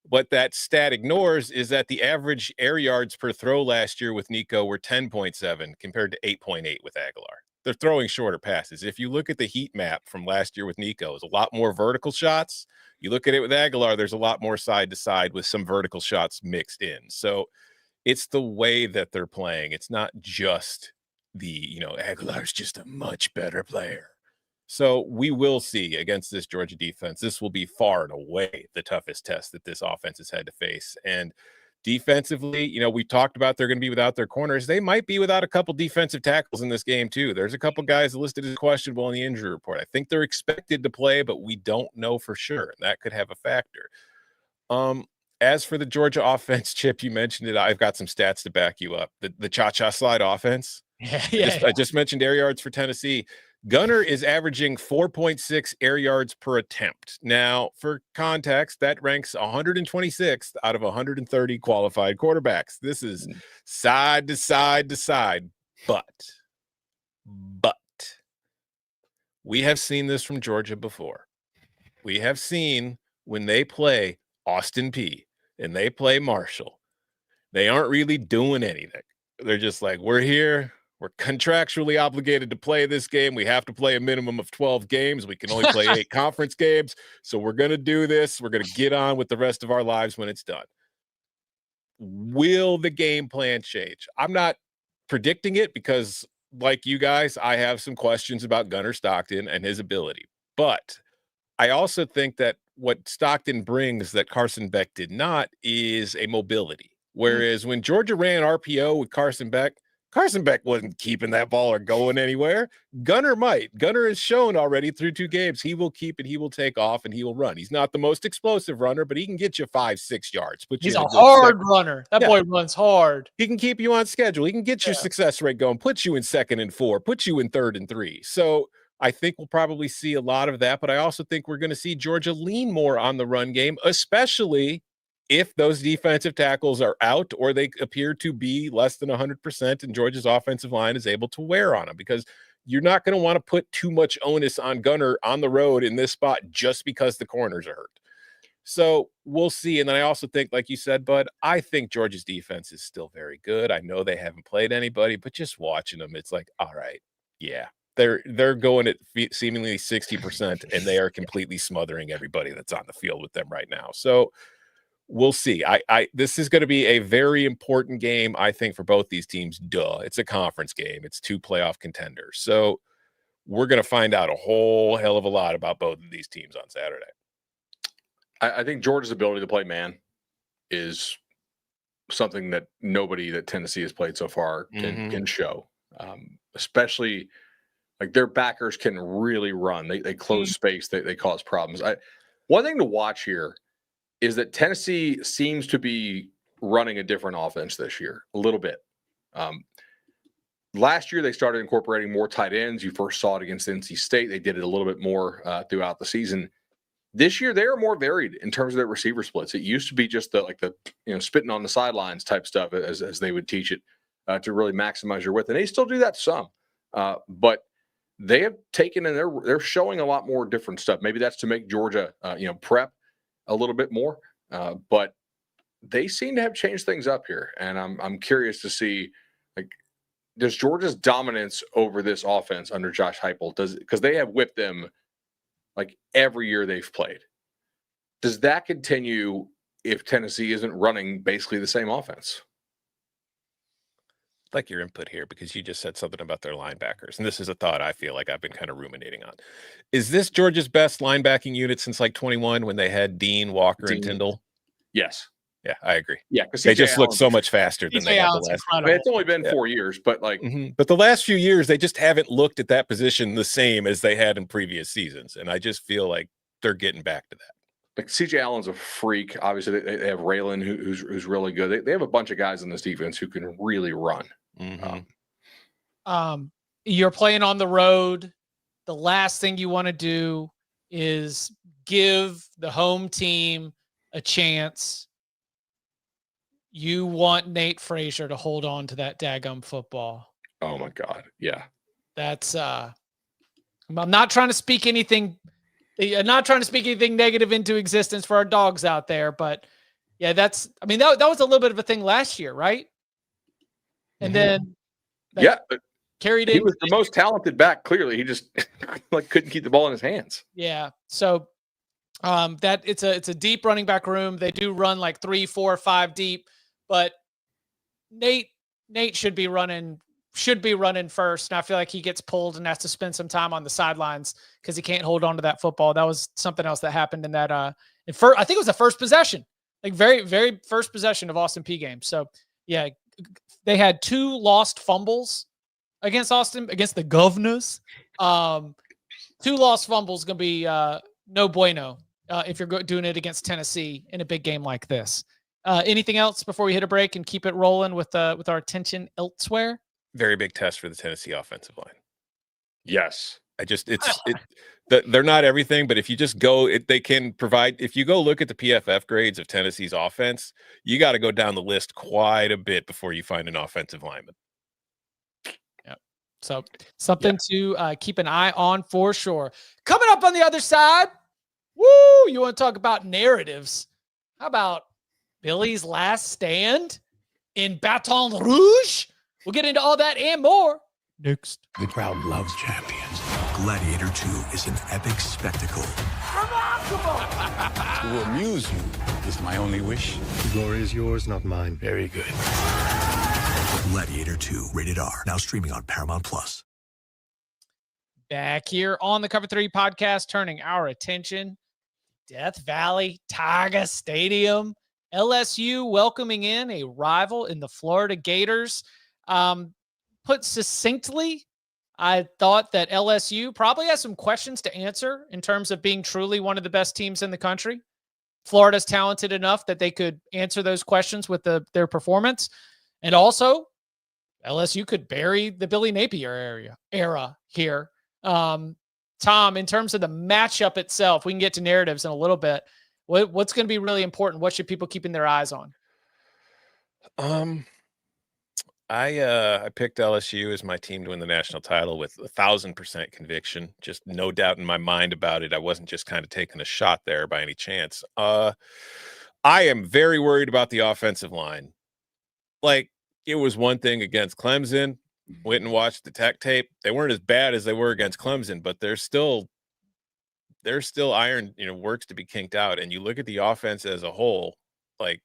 C: What that stat ignores is that the average air yards per throw last year with Nico were 10.7 compared to 8.8 with Aguilar. they're throwing shorter passes. If you look at the heat map from last year with Nico, it's a lot more vertical shots. You look at it with Aguilar, there's a lot more side to side with some vertical shots mixed in. So it's the way that they're playing. It's not just Aguilar's just a much better player. So we will see against this Georgia defense. This will be far and away the toughest test that this offense has had to face. And defensively, we talked about they're going to be without their corners. They might be without a couple defensive tackles in this game too. There's a couple guys listed as questionable in the injury report. I think they're expected to play, but we don't know for sure. And that could have a factor. As for the Georgia offense, Chip, you mentioned it. I've got some stats to back you up. The cha-cha slide offense. I just mentioned air yards for Tennessee. Gunner is averaging 4.6 air yards per attempt. Now, for context, that ranks 126th out of 130 qualified quarterbacks. This is side to side to side. But we have seen this from Georgia before. We have seen when they play Austin Peay and they play Marshall, they aren't really doing anything. They're just like, we're here. We're contractually obligated to play this game. We have to play a minimum of 12 games. We can only play 8 conference games. So we're going to do this. We're going to get on with the rest of our lives when it's done. Will the game plan change? I'm not predicting it because, like you guys, I have some questions about Gunnar Stockton and his ability. But I also think that what Stockton brings that Carson Beck did not is a mobility. Whereas when Georgia ran RPO with Carson Beck wasn't keeping that ball or going anywhere. Gunnar might. Gunnar has shown already through 2 games he will keep it, he will take off, and he will run. He's not the most explosive runner, but he can get you 5-6 yards.
A: He's a hard runner. That boy runs hard.
C: He can keep you on schedule. He can get your success rate going, put you in 2nd and 4, put you in 3rd and 3. So I think we'll probably see a lot of that, but I also think we're going to see Georgia lean more on the run game, especially if those defensive tackles are out or they appear to be less than 100% and Georgia's offensive line is able to wear on them, because you're not going to want to put too much onus on Gunnar on the road in this spot just because the corners are hurt. So we'll see. And then I also think, like you said, Bud, I think Georgia's defense is still very good. I know they haven't played anybody, but just watching them, it's like, all right, yeah, they're going at seemingly 60% and they are completely smothering everybody that's on the field with them right now. So we'll see. This is going to be a very important game, I think, for both these teams. It's a conference game. It's 2 playoff contenders. So we're going to find out a whole hell of a lot about both of these teams on Saturday.
B: I think Georgia's ability to play man is something that nobody that Tennessee has played so far can show. Especially like their backers can really run. They close space. They cause problems. One thing to watch here is that Tennessee seems to be running a different offense this year, a little bit. Last year, they started incorporating more tight ends. You first saw it against NC State. They did it a little bit more throughout the season. This year, they are more varied in terms of their receiver splits. It used to be just the spitting on the sidelines type stuff, as they would teach it, to really maximize your width. And they still do that some. But they have taken and they're showing a lot more different stuff. Maybe that's to make Georgia, prep a little bit more, but they seem to have changed things up here, and I'm curious to see, like, does Georgia's dominance over this offense under Josh Heupel, because they have whipped them like every year they've played. Does that continue if Tennessee isn't running basically the same offense?
C: Like your input here, because you just said something about their linebackers, and this is a thought I feel like I've been kind of ruminating on. Is this Georgia's best linebacking unit since like 21 when they had Dean, Walker, and Tyndall?
B: Yes.
C: Yeah, I agree.
B: Yeah, because
C: they just look so much faster than they have the last.
B: I mean, it's only been 4 years, but
C: but the last few years they just haven't looked at that position the same as they had in previous seasons, and I just feel like they're getting back to that.
B: Like CJ Allen's a freak. Obviously, they have Raylan, who's really good. They have a bunch of guys in this defense who can really run.
A: You're playing on the road. The last thing you want to do is give the home team a chance. You want Nate Frazier to hold on to that daggum football.
B: Oh my God. Yeah.
A: That's I'm not trying to speak anything. I'm not trying to speak anything negative into existence for our dogs out there, but yeah, that was a little bit of a thing last year, right? And then carried it.
B: He was the most talented back. Clearly, he just couldn't keep the ball in his hands.
A: Yeah. So that it's a deep running back room. They do run like 3, 4, 5 deep, but Nate should be running first. And I feel like he gets pulled and has to spend some time on the sidelines because he can't hold on to that football. That was something else that happened in that I think it was the first possession, like very, very first possession of Austin Peay game. So yeah, they had 2 lost fumbles against the Governors. 2 lost fumbles going to be no bueno if you're doing it against Tennessee in a big game like this. Anything else before we hit a break and keep it rolling with our attention elsewhere?
C: Very big test for the Tennessee offensive line.
B: Yes.
C: They're not everything, but if you just go, they can provide. If you go look at the PFF grades of Tennessee's offense, you got to go down the list quite a bit before you find an offensive lineman.
A: Yeah. So something to keep an eye on for sure. Coming up on the other side, you want to talk about narratives. How about Billy's last stand in Baton Rouge? We'll get into all that and more next.
E: The crowd loves champions. Gladiator 2 is an epic spectacle. To amuse you is my only wish.
F: The glory is yours, not mine.
E: Very good. Gladiator 2, rated R, now streaming on Paramount+.
A: Back here on the Cover 3 podcast, turning our attention to Death Valley Tiger Stadium. LSU welcoming in a rival in the Florida Gators. Put succinctly, I thought that LSU probably has some questions to answer in terms of being truly one of the best teams in the country. Florida's talented enough that they could answer those questions with their performance. And also, LSU could bury the Billy Napier era here. Tom, in terms of the matchup itself, we can get to narratives in a little bit. What's going to be really important? What should people keeping their eyes on?
C: I picked LSU as my team to win the national title with 1,000% conviction. Just no doubt in my mind about it. I wasn't just kind of taking a shot there by any chance. I am very worried about the offensive line. Like, it was one thing against Clemson. Went and watched the Tech tape. They weren't as bad as they were against Clemson, but there's still iron, works to be kinked out. And you look at the offense as a whole, like,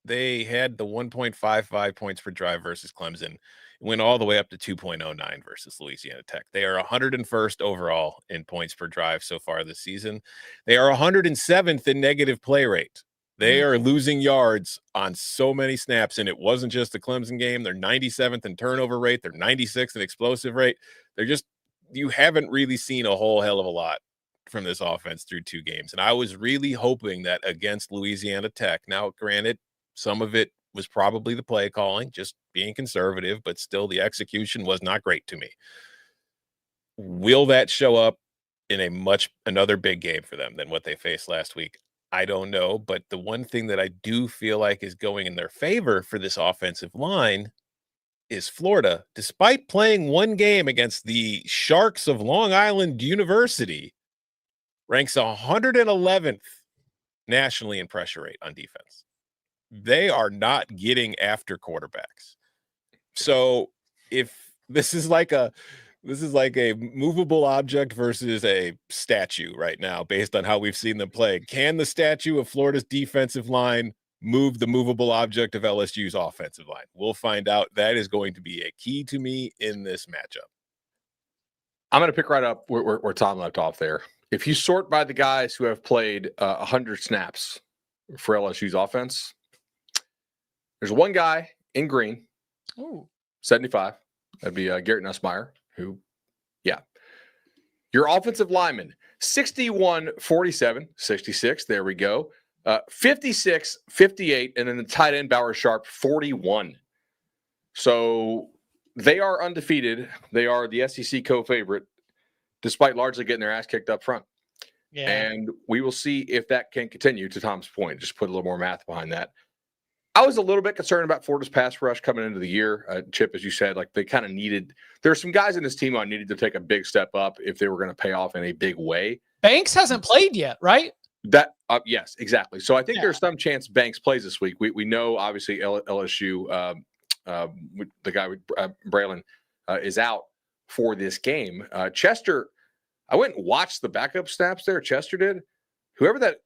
C: they had the 1.55 points per drive versus Clemson. It went all the way up to 2.09 versus Louisiana Tech. They are 101st overall in points per drive so far this season. They are 107th in negative play rate. They are losing yards on so many snaps, and it wasn't just the Clemson game. They're 97th in turnover rate. They're 96th in explosive rate. You haven't really seen a whole hell of a lot from this offense through 2 games. And I was really hoping that against Louisiana Tech, now granted, some of it was probably the play calling, just being conservative, but still the execution was not great to me. Will that show up in another big game for them than what they faced last week? I don't know, but the one thing that I do feel like is going in their favor for this offensive line is Florida, despite playing 1 game against the Sharks of Long Island University, ranks 111th nationally in pressure rate on defense. They are not getting after quarterbacks. So if this is like a movable object versus a statue right now, based on how we've seen them play, can the statue of Florida's defensive line move the movable object of LSU's offensive line? We'll find out. That is going to be a key to me in this matchup.
B: I'm going to pick right up where Tom left off there. If you sort by the guys who have played 100 snaps for LSU's offense, there's one guy in green, 75. That'd be Garrett Nussmeier, who, Your offensive lineman, 61, 47, 66. There we go. 56, 58. And then the tight end, Bauer Sharp, 41. So they are undefeated. They are the SEC co-favorite, despite largely getting their ass kicked up front. Yeah. And we will see if that can continue, to Tom's point. Just put a little more math behind that. I was a little bit concerned about Florida's pass rush coming into the year. Chip, as you said, like they kind of needed – there are some guys in this team who needed to take a big step up if they were going to pay off in a big way.
A: Banks hasn't played yet, right?
B: Yes, exactly. So I think there's some chance Banks plays this week. We know, obviously, LSU, the guy with Braylon is out. for this game. Chester, I went and watched the backup snaps there. Chester did. Whoever that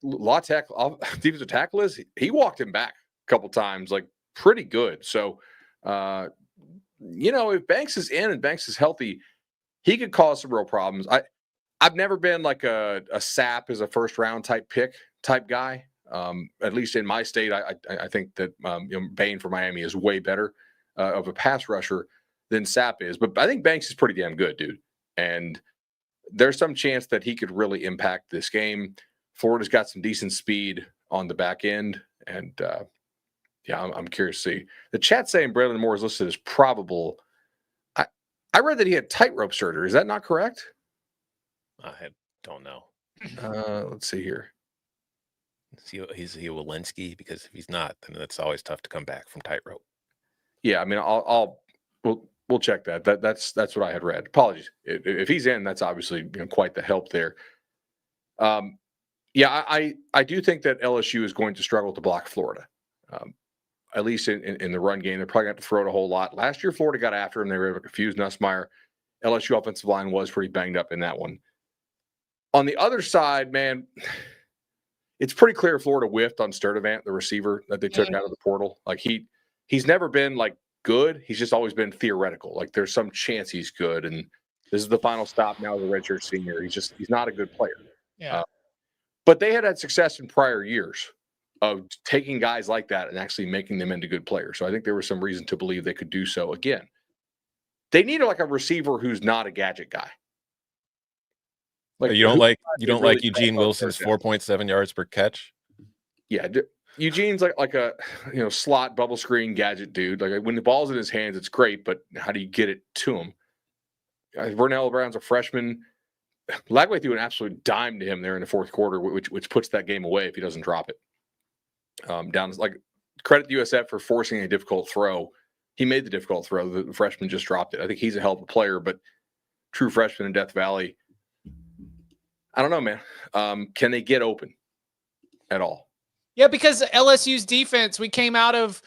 B: defensive tackle is, he walked him back a couple times, like pretty good. So, if Banks is in and Banks is healthy, he could cause some real problems. I've never been like a Sapp as a first round type guy. At least in my state, I think that Bain for Miami is way better of a pass rusher than Sapp is. But I think Banks is pretty damn good, dude. And there's some chance that he could really impact this game. Florida's got some decent speed on the back end. And I'm curious to see. The chat saying Braylon Moore is listed as probable. I read that he had tightrope surgery. Is that not correct?
C: I don't know.
B: Let's see here.
C: Is he a Walensky? Because if he's not, then it's always tough to come back from tightrope.
B: Yeah, I mean, we'll check that. That's what I had read. Apologies if he's in. That's obviously quite the help there. I do think that LSU is going to struggle to block Florida. At least in the run game, they're probably going to have to throw it a whole lot. Last year, Florida got after him. They were able to confuse Nussmeier. LSU offensive line was pretty banged up in that one. On the other side, man, it's pretty clear Florida whiffed on Sturdivant, the receiver that they took out of the portal. Like he's never been like good. He's just always been theoretical. Like there's some chance he's good, and this is the final stop now as a redshirt senior. He's not a good player.
A: Yeah.
B: But they had success in prior years of taking guys like that and actually making them into good players. So I think there was some reason to believe they could do so again. They need like a receiver who's not a gadget guy.
C: Like you don't like Eugene Wilson's 4.7 yards per catch?
B: Yeah, Eugene's like a slot bubble screen gadget dude. Like when the ball's in his hands, it's great, but how do you get it to him? Vernell Brown's a freshman. Lagway threw an absolute dime to him there in the fourth quarter, which puts that game away if he doesn't drop it. Credit USF for forcing a difficult throw. He made the difficult throw. The freshman just dropped it. I think he's a hell of a player, but true freshman in Death Valley. I don't know, man. Can they get open at all?
A: Yeah, because LSU's defense, we came out of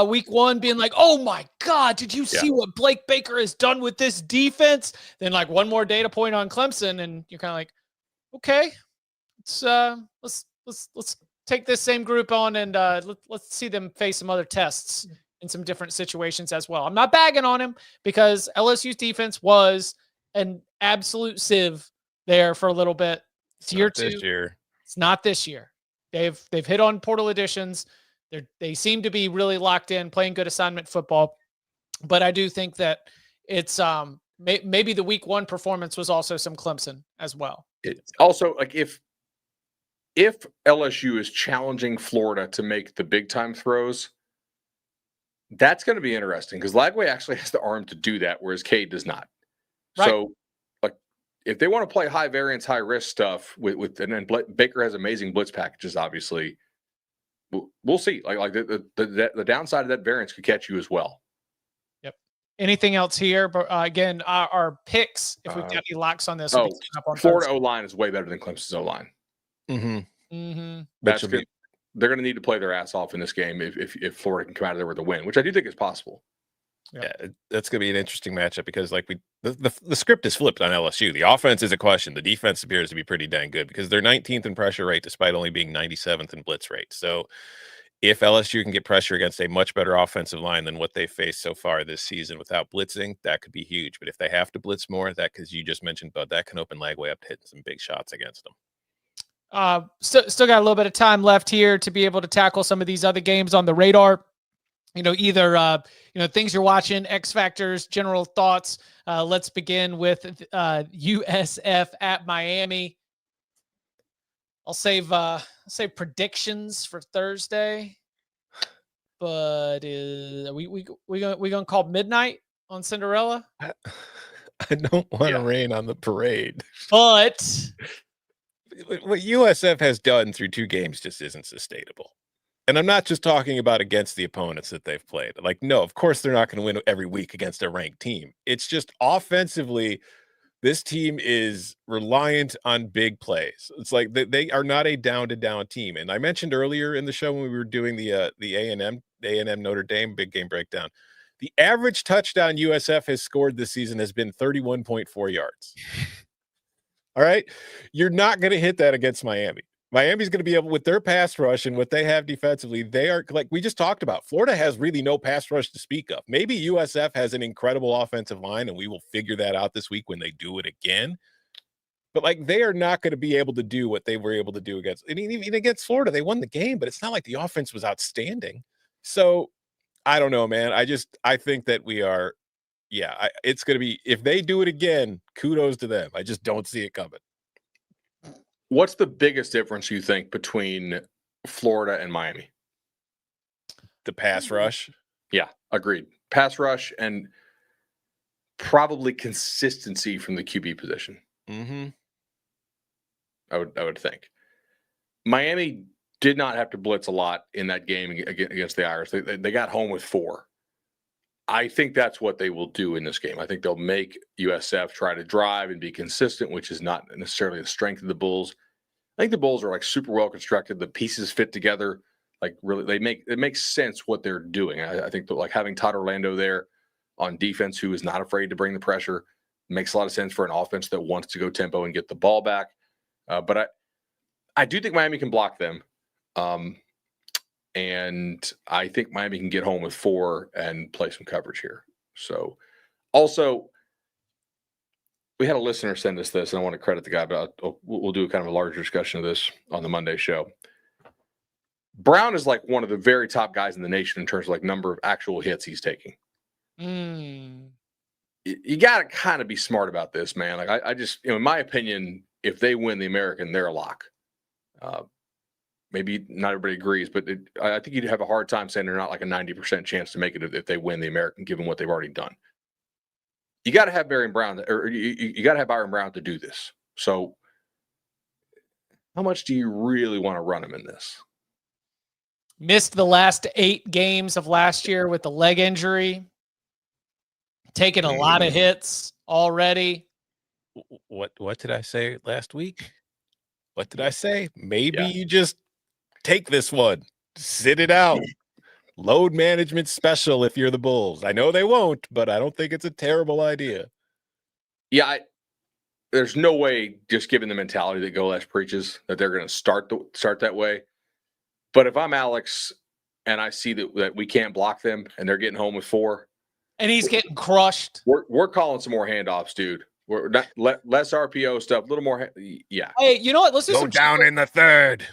A: week one being like, oh my God, did you see what Blake Baker has done with this defense? Then like one more data point on Clemson, and you're kind of like, okay, let's take this same group on and let's see them face some other tests in some different situations as well. I'm not bagging on him because LSU's defense was an absolute sieve there for a little bit. It's year two.
C: This year.
A: It's not this year. They've hit on portal additions. They seem to be really locked in, playing good assignment football. But I do think that it's maybe the week one performance was also some Clemson as well.
B: It's also like if LSU is challenging Florida to make the big time throws, that's going to be interesting because Lagway actually has the arm to do that, whereas Cade does not. Right. So, like, if they want to play high variance, high risk stuff with and then Baker has amazing blitz packages, obviously. We'll see. Like the downside of that variance could catch you as well.
A: Yep. Anything else here? But again, our picks. If we've got any locks on this,
B: Florida O-line is way better than Clemson's O-line.
C: Mm-hmm.
A: Mm-hmm.
B: That's good. They're going to need to play their ass off in this game if Florida can come out of there with a win, which I do think is possible.
C: Yeah, that's going to be an interesting matchup because like the script is flipped on LSU. The offense is a question. The defense appears to be pretty dang good because they're 19th in pressure rate despite only being 97th in blitz rate. So if LSU can get pressure against a much better offensive line than what they faced so far this season without blitzing, that could be huge. But if they have to blitz more, because you just mentioned, Bud, that can open Lagway up to hitting some big shots against them.
A: Still got a little bit of time left here to be able to tackle some of these other games on the radar. Either things you're watching, X factors, general thoughts. Let's begin with USF at Miami. I'll save predictions for Thursday. But we gonna call midnight on Cinderella?
C: I don't want to rain on the parade.
A: But
C: what USF has done through two games just isn't sustainable. And I'm not just talking about against the opponents that they've played. Like, no, of course they're not going to win every week against a ranked team. It's just offensively, this team is reliant on big plays. It's like they are not a down-to-down team. And I mentioned earlier in the show when we were doing the A&M Notre Dame big game breakdown, The average touchdown USF has scored this season has been 31.4 yards. All right. You're not going to hit that against Miami. Miami's going to be able, with their pass rush and what they have defensively, they are, like we just talked about, Florida has really no pass rush to speak of. Maybe USF has an incredible offensive line, and we will figure that out this week when they do it again. But, like, they are not going to be able to do what they were able to do against, and even against Florida. They won the game, but it's not like the offense was outstanding. So, I don't know, man. I think that we are, it's going to be, if they do it again, kudos to them. I just don't see it coming.
B: What's the biggest difference you think between Florida and Miami?
C: The pass rush.
B: Yeah, agreed. Pass rush and probably consistency from the QB position.
C: Mm-hmm.
B: I would think. Miami did not have to blitz a lot in that game against the Irish. They got home with 4. I think that's what they will do in this game. I think they'll make USF try to drive and be consistent, which is not necessarily the strength of the Bulls. I think the Bulls are like super well constructed. The pieces fit together. Like really, it makes sense what they're doing. I think that like having Todd Orlando there on defense, who is not afraid to bring the pressure, makes a lot of sense for an offense that wants to go tempo and get the ball back. But I do think Miami can block them. And I think Miami can get home with 4 and play some coverage here. So also, we had a listener send us this, and I want to credit the guy, but we'll do kind of a larger discussion of this on the Monday show. Brown is like one of the very top guys in the nation in terms of like number of actual hits he's taking. You got to kind of be smart about this, man. Like I just, in my opinion, if they win the American, they're a lock. Maybe not everybody agrees, but I think you'd have a hard time saying they're not like a 90% chance to make it if they win the American, given what they've already done. You got to have Byron Brown, or you got to have Byron Brown to do this. So, how much do you really want to run him in this?
A: Missed the last 8 games of last year with the leg injury. Taking a lot of hits already.
C: What did I say last week? What did I say? Maybe you just take this one, sit it out. Load management special if you're the Bulls. I know they won't, but I don't think it's a terrible idea.
B: Yeah, there's no way, just given the mentality that Golesh preaches, that they're going to start that way. But if I'm Alex and I see that we can't block them and they're getting home with 4,
A: and he's getting crushed,
B: we're calling some more handoffs, dude. We're not less RPO stuff, a little more. Yeah.
A: Hey, you know what? Let's do
C: go
A: some
C: down in the third.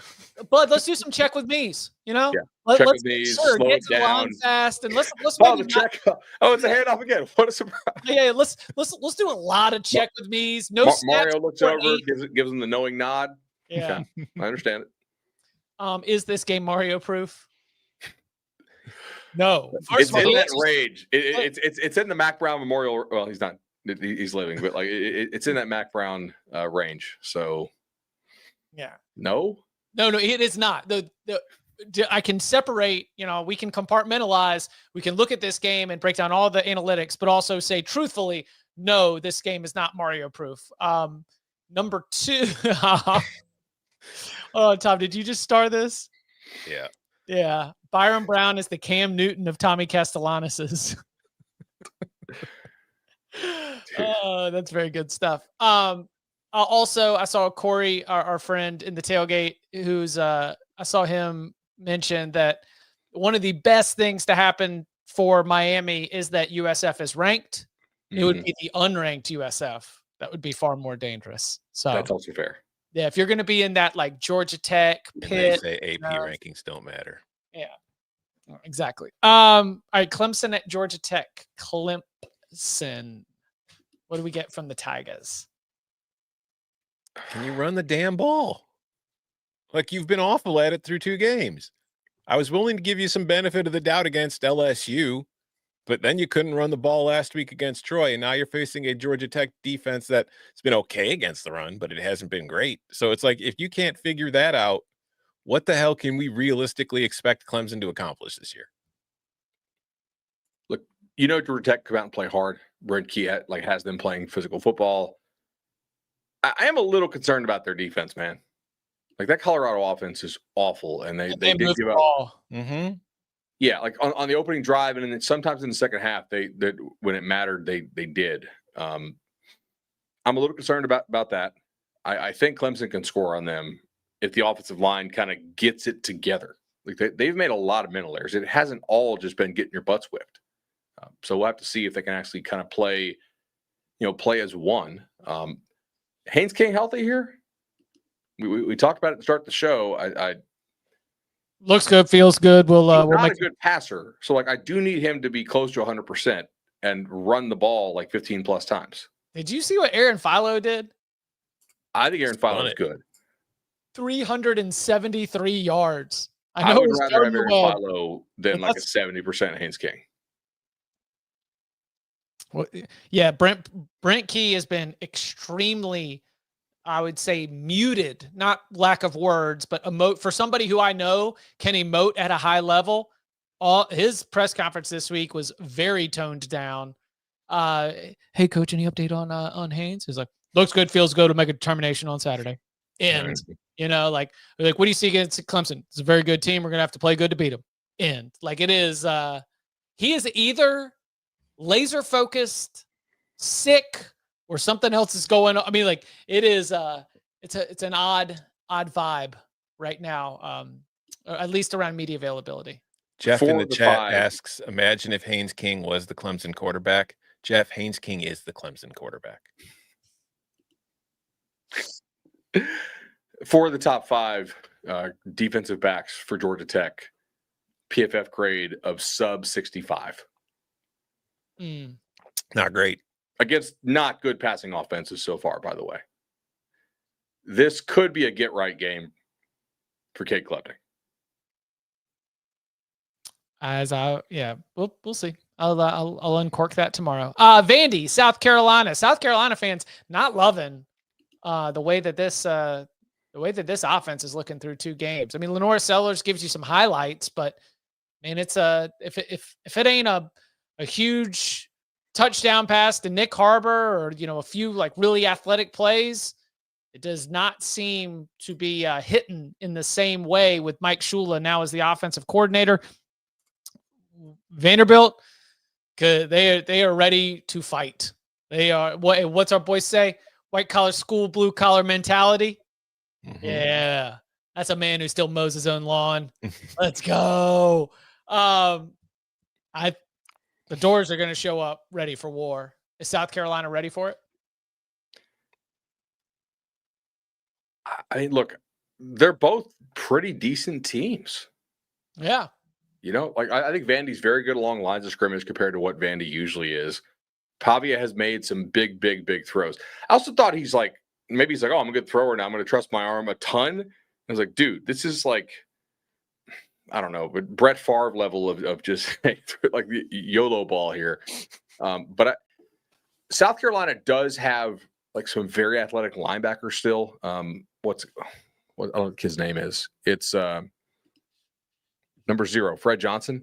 A: Bud, let's do some check with me's. You know,
B: check
A: let's
B: with me's,
A: sure,
B: slow
A: get
B: it
A: to the
B: down
A: line fast, and let's
B: the check. Oh, it's a handoff again. What a surprise!
A: Yeah, let's do a lot of check with me's. No,
B: Mario looks over, gives him the knowing nod.
A: Yeah,
B: okay. I understand it.
A: Is this game Mario proof? No.
B: It's in that rage. It's in the Mac Brown Memorial. Well, he's not. He's living, but like it's in that Mac Brown range. So,
A: yeah.
B: No,
A: it is not. I can separate. You know, we can compartmentalize. We can look at this game and break down all the analytics, but also say truthfully, no, this game is not Mario proof. Number 2. Oh, Tom, did you just start this?
C: Yeah.
A: Yeah. Byron Brown is the Cam Newton of Tommy Castellanos's. Oh, that's very good stuff. Also, I saw Corey, our friend in the tailgate, who's I saw him mention that one of the best things to happen for Miami is that USF is ranked. It would be the unranked USF that would be far more dangerous. So
B: that's also fair.
A: Yeah, if you're going to be in that like Georgia Tech, Pitt,
C: they say AP rankings don't matter.
A: Yeah, exactly. All right, Clemson at Georgia Tech. Clemson. What do we get from the Tigers?
C: Can you run the damn ball? Like, you've been awful at it through 2 games. I was willing to give you some benefit of the doubt against LSU, but then you couldn't run the ball last week against Troy, and now you're facing a Georgia Tech defense that's been okay against the run, but it hasn't been great. So it's like, if you can't figure that out, what the hell can we realistically expect Clemson to accomplish this year?
B: Look, Georgia Tech come out and play hard. Brent Key has them playing physical football. I am a little concerned about their defense, man. Like, that Colorado offense is awful, and they did give up. Yeah, like on the opening drive, and then sometimes in the second half, when it mattered, they did. I'm a little concerned about that. I think Clemson can score on them if the offensive line kind of gets it together. Like they've made a lot of mental errors. It hasn't all just been getting your butts whipped. So we'll have to see if they can actually kind of play as one. Haynes King healthy here? We talked about it to start the show.
A: Looks good, feels good. We'll
B: not a good passer. So like I do need him to be close to 100% and run the ball like 15 plus times.
A: Did you see what Aaron Philo did?
B: I think Aaron Philo is good.
A: 373 yards. I
B: would rather have Aaron Philo than like a 70% Haynes King.
A: Well, yeah, Brent Key has been extremely, I would say, muted, not lack of words, but for somebody who I know can emote at a high level. His press conference this week was very toned down. Hey, coach, any update on Haynes? He's like, looks good, feels good. We'll make a determination on Saturday. And, like, what do you see against Clemson? It's a very good team. We're going to have to play good to beat them. And, like, it is, he is either laser focused, sick, or something else is going on. I mean, like, it is, it's an odd vibe right now, at least around media availability.
C: Jeff in the chat asks, imagine if Haynes King was the Clemson quarterback. Jeff, Haynes King is the Clemson quarterback.
B: For the top 5 defensive backs for Georgia Tech, PFF grade of sub 65.
C: Not great.
B: Against not good passing offenses so far, by the way. This could be a get-right game for Cade Klubnik.
A: We'll see. I'll uncork that tomorrow. Vandy, South Carolina. South Carolina fans not loving the way that this offense is looking through 2 games. I mean, Lenora Sellers gives you some highlights, but man, it's if it ain't a huge touchdown pass to Nick Harbor or a few like really athletic plays, it does not seem to be hitting in the same way with Mike Shula now as the offensive coordinator. Vanderbilt, they are ready to fight. They are what's our boys say? White collar school, blue collar mentality. Mm-hmm. Yeah, that's a man who still mows his own lawn. Let's go. The Doors are going to show up ready for war. Is South Carolina ready for it?
B: I mean, look, they're both pretty decent teams.
A: Yeah.
B: Like I think Vandy's very good along lines of scrimmage compared to what Vandy usually is. Pavia has made some big throws. I also thought he's like, oh, I'm a good thrower now. I'm going to trust my arm a ton. I was like, dude, this is like, I don't know, but Brett Favre level of just like the YOLO ball here. But South Carolina does have like some very athletic linebackers still. What I don't know what his name is. It's number 0, Fred Johnson.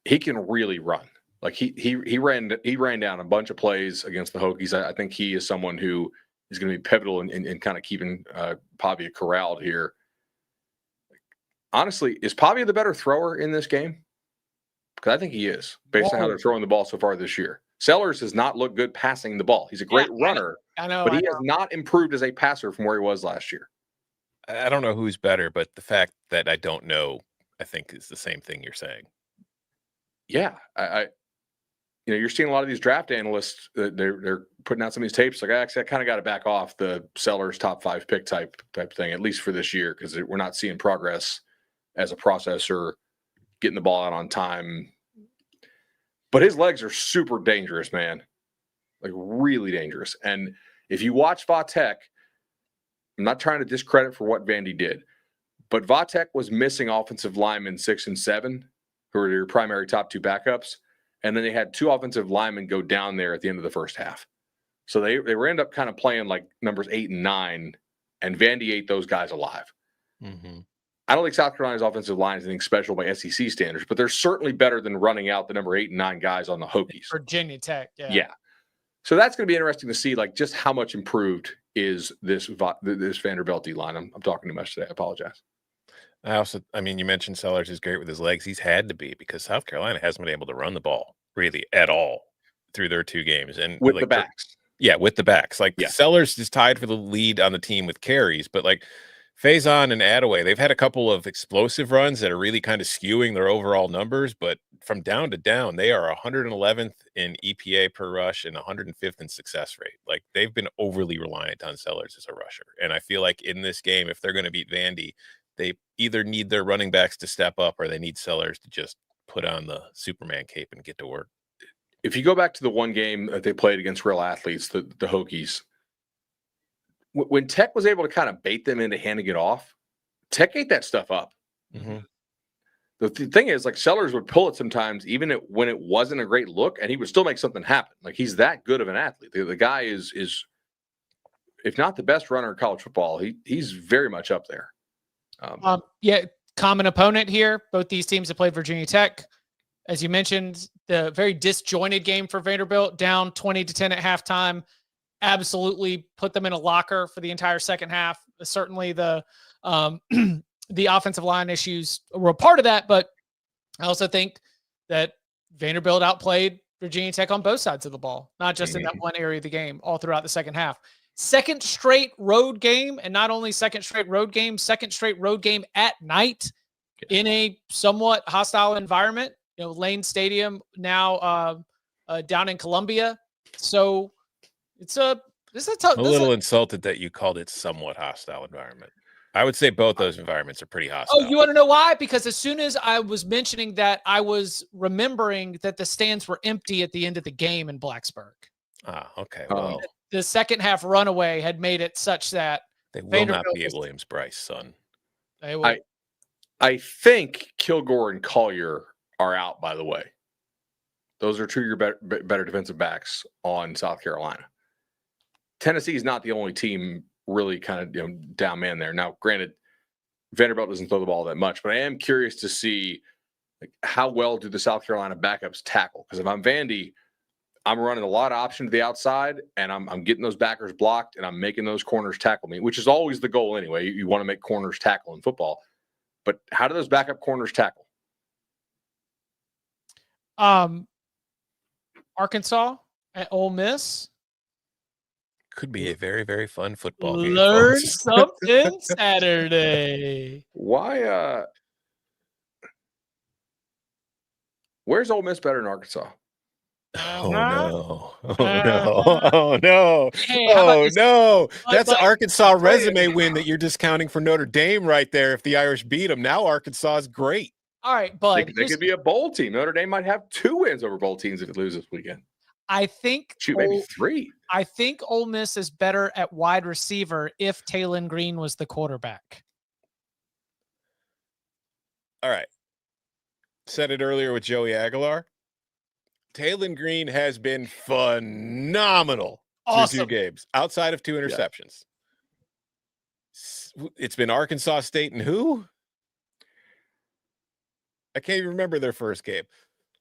B: He can really run. Like he ran down a bunch of plays against the Hokies. I think he is someone who is going to be pivotal in kind of keeping Pavia corralled here. Honestly, is Pavia the better thrower in this game? Because I think he is, based on how they're throwing the ball so far this year. Sellers has not looked good passing the ball. He's a great runner, but he has not improved as a passer from where he was last year.
C: I don't know who's better, but the fact that I don't know, I think, is the same thing you're saying.
B: Yeah, you're seeing a lot of these draft analysts. They're putting out some of these tapes. Like, I kind of got to back off the Sellers top 5 pick type thing, at least for this year, because we're not seeing progress as a processor, getting the ball out on time. But his legs are super dangerous, man. Like, really dangerous. And if you watch Vatek, I'm not trying to discredit for what Vandy did, but Vatek was missing offensive linemen 6 and 7, who are your primary top 2 backups. And then they had 2 offensive linemen go down there at the end of the first half. So they were end up kind of playing like numbers 8 and 9, and Vandy ate those guys alive.
C: Mm-hmm.
B: I don't think South Carolina's offensive line is anything special by SEC standards, but they're certainly better than running out the number 8 and 9 guys on the Hokies.
A: Virginia Tech,
B: yeah. So that's going to be interesting to see, like, just how much improved is this Vanderbilt D line. I'm talking too much today. I apologize.
C: I mean, you mentioned Sellers is great with his legs. He's had to be because South Carolina hasn't been able to run the ball really at all through their 2 games. And
B: with the backs.
C: Yeah, with the backs. Like
B: Yeah.
C: Sellers is tied for the lead on the team with carries, but like Faison and Attaway, they've had a couple of explosive runs that are really kind of skewing their overall numbers, but from down to down, they are 111th in EPA per rush and 105th in success rate. Like they've been overly reliant on Sellers as a rusher. And I feel like in this game, if they're going to beat Vandy, they either need their running backs to step up or they need Sellers to just put on the Superman cape and get to work.
B: If you go back to the one game that they played against real athletes, the Hokies, when Tech was able to kind of bait them into handing it off, Tech ate that stuff up.
C: Mm-hmm.
B: The thing is, like, Sellers would pull it sometimes, even when it wasn't a great look, and he would still make something happen. Like, he's that good of an athlete. The guy is, if not the best runner in college football, he's very much up there.
A: Common opponent here. Both these teams have played Virginia Tech. As you mentioned, the very disjointed game for Vanderbilt, down 20-10 at halftime, absolutely put them in a locker for the entire second half. Certainly the offensive line issues were a part of that, but I also think that Vanderbilt outplayed Virginia Tech on both sides of the ball, not just in that one area of the game, all throughout the second half. Second straight road game, and not only second straight road game at night in a somewhat hostile environment. You know, Lane Stadium now down in Columbia. So it's a
C: little insulted that you called it somewhat hostile environment. I would say both those environments are pretty hostile.
A: Oh, you want to know why? Because as soon as I was mentioning that, I was remembering that the stands were empty at the end of the game in Blacksburg.
C: Ah, okay. Well,
A: the second half runaway had made it such that
C: they will not be at Williams-Brice, son.
B: I think Kilgore and Collier are out, by the way. Those are 2 of your better defensive backs on South Carolina. Tennessee is not the only team really kind of down man there. Now, granted, Vanderbilt doesn't throw the ball that much, but I am curious to see how well do the South Carolina backups tackle. Because if I'm Vandy, I'm running a lot of option to the outside, and I'm getting those backers blocked, and I'm making those corners tackle me, which is always the goal anyway. You want to make corners tackle in football. But how do those backup corners tackle?
A: Arkansas at Ole Miss.
C: Could be a very, very fun football game.
A: Learn something Saturday.
B: Why? Where's Ole Miss better than Arkansas?
C: Oh no! Oh no! Oh no!
A: Hey,
C: oh no! That's an Arkansas resume win that you're discounting for Notre Dame right there. If the Irish beat them, now Arkansas is great.
A: All right, but
B: they could be a bowl team. Notre Dame might have 2 wins over bowl teams if it loses this weekend.
A: I think
B: maybe 3.
A: I think Ole Miss is better at wide receiver if Taylon Green was the quarterback.
C: All right. Said it earlier with Joey Aguilar. Taylon Green has been phenomenal through 2 games, outside of 2 interceptions. Yeah. It's been Arkansas State and who? I can't even remember their first game.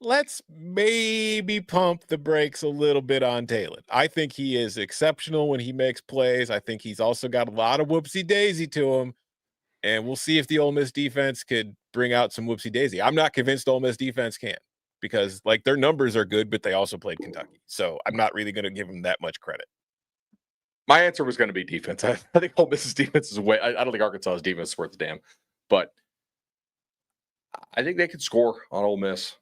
C: Let's maybe pump the brakes a little bit on Taylon. I think he is exceptional when he makes plays. I think he's also got a lot of whoopsie-daisy to him. And we'll see if the Ole Miss defense could bring out some whoopsie-daisy. I'm not convinced Ole Miss defense can because, like, their numbers are good, but they also played Kentucky. So I'm not really going to give them that much credit.
B: My answer was going to be defense. I think Ole Miss's defense is I don't think Arkansas's defense is worth a damn. But I think they could score on Ole Miss.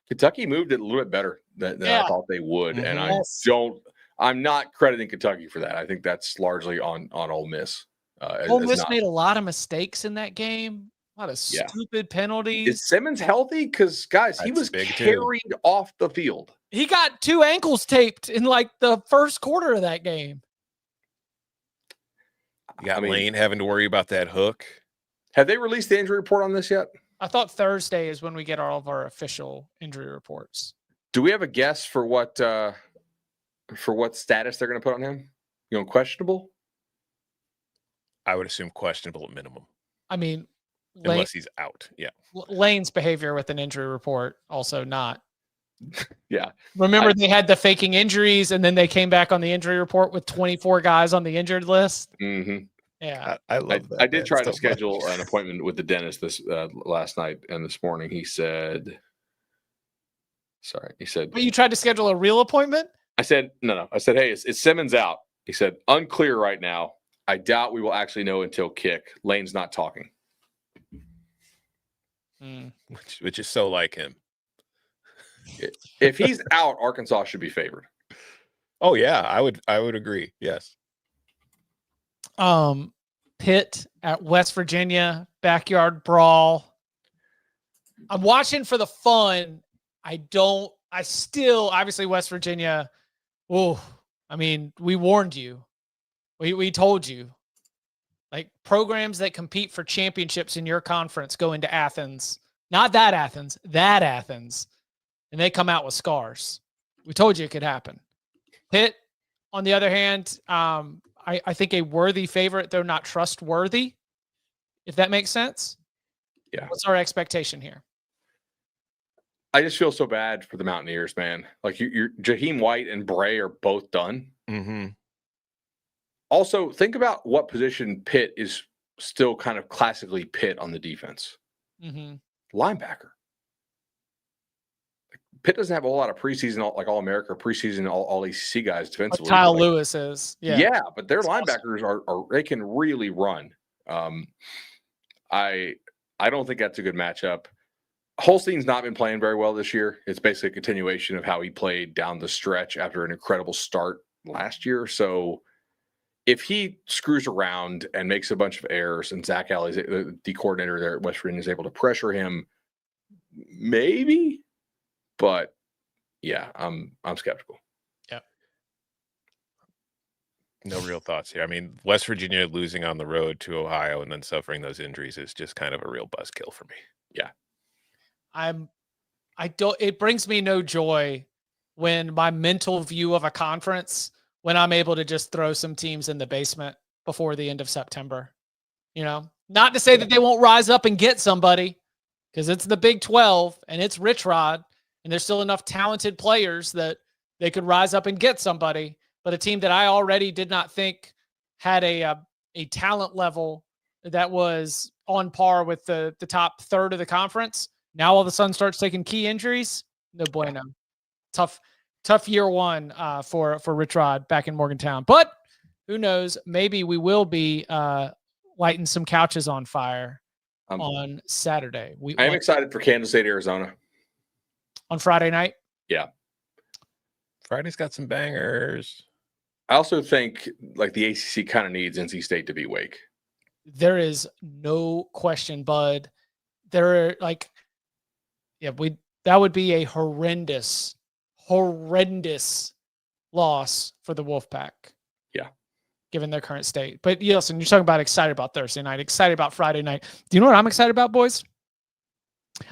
B: Kentucky moved it a little bit better than I thought they would.
C: Mm-hmm.
B: And I'm not crediting Kentucky for that. I think that's largely on Ole Miss.
A: Ole Miss made a lot of mistakes in that game. A lot of stupid penalties.
B: Is Simmons healthy? Because, guys, he was carried off the field.
A: He got 2 ankles taped in like the first quarter of that game.
C: You got Lane having to worry about that hook.
B: Have they released the injury report on this yet?
A: I thought Thursday is when we get all of our official injury reports.
B: Do we have a guess for what status they're going to put on him? Questionable?
C: I would assume questionable at minimum.
A: I mean,
C: unless he's out. Yeah.
A: Lane's behavior with an injury report also not.
B: Yeah.
A: Remember they had the faking injuries and then they came back on the injury report with 24 guys on the injured list.
B: Mm-hmm.
A: Yeah.
C: I love that.
B: I did
C: man
B: try
C: so
B: to
C: much.
B: schedule an appointment with the dentist this last night and this morning. He said,
A: But you tried to schedule a real appointment?
B: I said, no. I said, hey, is Simmons out? He said, unclear right now. I doubt we will actually know until kick. Lane's not talking.
C: Which is so like him.
B: If he's out, Arkansas should be favored.
C: Oh yeah, I would agree. Yes.
A: Pitt at West Virginia, backyard brawl. I'm watching for the fun. Obviously West Virginia. Oh, I mean, we warned you. We told you. Like, programs that compete for championships in your conference go into Athens. Not that Athens, that Athens. And they come out with scars. We told you it could happen. Pitt, on the other hand, I think a worthy favorite, though not trustworthy, if that makes sense.
B: Yeah.
A: What's our expectation here?
B: I just feel so bad for the Mountaineers, man. Like, you're Jaheim White and Bray are both done.
C: Mm-hmm.
B: Also, think about what position Pitt is still kind of classically Pitt on the defense.
A: Mm-hmm.
B: Linebacker. Pitt doesn't have a whole lot of preseason, like All-America, preseason, all ACC guys defensively.
A: Kyle Lewis is.
B: Yeah, but their
A: That's
B: linebackers are they can really run. I don't think that's a good matchup. Holstein's not been playing very well this year. It's basically a continuation of how he played down the stretch after an incredible start last year. So if he screws around and makes a bunch of errors and Zach Alley's the coordinator there at West Virginia is able to pressure him, maybe. But yeah, I'm skeptical.
A: Yeah.
C: No real thoughts here. I mean, West Virginia losing on the road to Ohio and then suffering those injuries is just kind of a real buzzkill for me.
B: Yeah.
A: It brings me no joy when my mental view of a conference, when I'm able to just throw some teams in the basement before the end of September. Not to say that they won't rise up and get somebody, because it's the Big 12 and it's Rich Rod, and there's still enough talented players that they could rise up and get somebody. But a team that I already did not think had a talent level that was on par with the top third of the conference, now all of a sudden starts taking key injuries. No bueno. Tough year one for Rich Rod back in Morgantown. But who knows? Maybe we will be lighting some couches on fire on Saturday.
B: I am excited for Kansas State, Arizona.
A: On Friday night?
B: Yeah.
C: Friday's got some bangers.
B: I also think like the ACC kind of needs NC State to beat Wake.
A: There is no question, Bud. That would be a horrendous loss for the Wolfpack.
B: Yeah.
A: Given their current state. But listen, you're talking about excited about Thursday night, excited about Friday night. Do you know what I'm excited about, boys?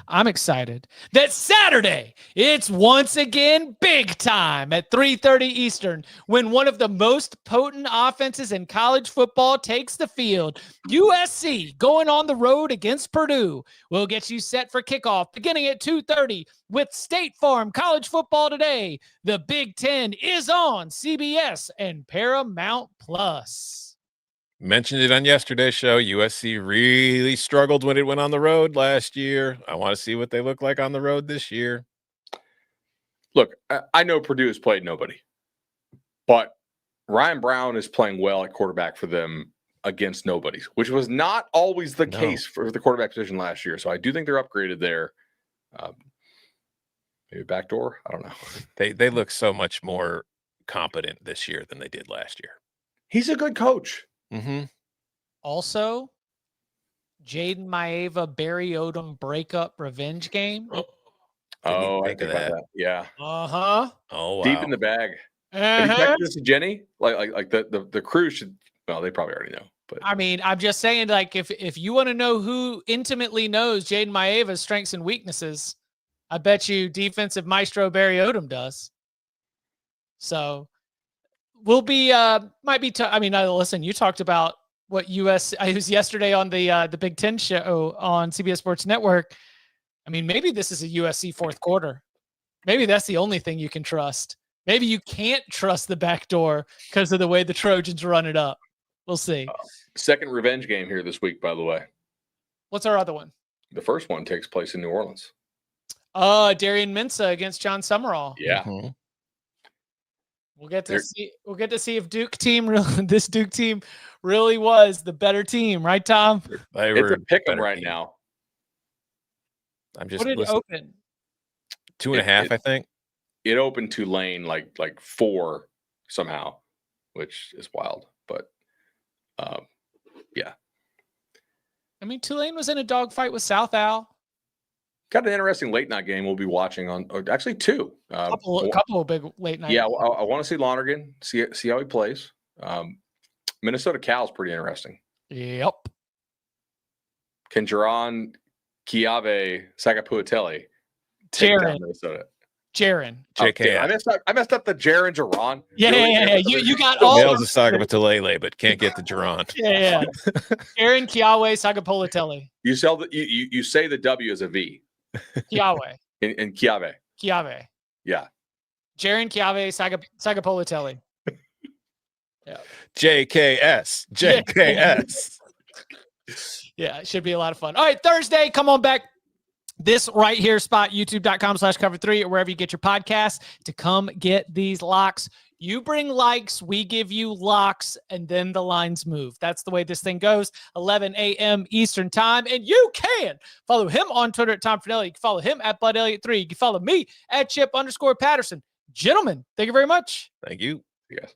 A: I'm excited that Saturday, it's once again big time at 3:30 Eastern when one of the most potent offenses in college football takes the field. USC going on the road against Purdue will get you set for kickoff beginning at 2:30 with State Farm College Football Today. The Big Ten is on CBS and Paramount Plus.
C: Mentioned it on yesterday's show. USC really struggled when it went on the road last year. I want to see what they look like on the road this year.
B: Look, I know Purdue has played nobody, but Ryan Brown is playing well at quarterback for them against nobodies, which was not always the case for the quarterback position last year. So I do think they're upgraded there. Maybe backdoor. I don't know.
C: They look so much more competent this year than they did last year.
B: He's a good coach.
C: Mm-hmm.
A: Also, Jaden Maeva, Barry Odom breakup revenge game.
B: Oh, I think about that. Yeah.
A: Uh-huh.
C: Oh, wow.
B: Deep in the bag. Have you texted this to Jenny? Like the crew should. Well, they probably already know. But
A: I mean, I'm just saying, like, if you want to know who intimately knows Jaden Maeva's strengths and weaknesses, I bet you defensive maestro Barry Odom does. So we'll be might be. Listen, you talked about what I was yesterday on the Big Ten show on CBS Sports Network. I mean, maybe this is a USC fourth quarter. Maybe that's the only thing you can trust. Maybe you can't trust the back door because of the way the Trojans run it up. We'll see.
B: Second revenge game here this week, by the way.
A: What's our other one?
B: The first one takes place in New Orleans.
A: Darian Mensah against John Summerall.
B: Yeah.
C: Mm-hmm.
A: We'll get to see if this Duke team really was the better team, right, Tom?
B: It's a pick 'em right now.
C: I'm just
A: what did it open?
C: 2.5, I think.
B: It opened Tulane like 4 somehow, which is wild. But yeah.
A: I mean, Tulane was in a dogfight with South Al.
B: Got an interesting late night game we'll be watching on. Actually, 2.
A: A couple of big late night.
B: Yeah, I want to see Lonergan, see how he plays. Minnesota Cal's pretty interesting.
A: Yep.
B: Can Jaron Kiave Sagapuatelli take down Minnesota?
A: Jaron.
C: JK.
B: I messed up the Jaron Jaron.
A: Yeah. You got all
C: nails the Sagapuatelli, but can't get the Jaron.
A: Yeah. Jaron Kiawe Sagapuatelli.
B: You say the W as a V.
A: Kiawe.
B: In Kiave.
A: Kiave.
B: Yeah.
A: Jaron Kiawe Sagapuatelli. Yeah.
C: JKS.
A: Yeah, it should be a lot of fun. All right, Thursday, come on back. This right here spot, youtube.com/cover3 or wherever you get your podcasts to come get these locks. You bring likes, we give you locks, and then the lines move. That's the way this thing goes. 11 a.m. Eastern time. And you can follow him on Twitter at Tom Fornelli. You can follow him at Bud Elliott3. You can follow me at Chip_Patterson. Gentlemen, thank you very much.
C: Thank you.
B: Yes.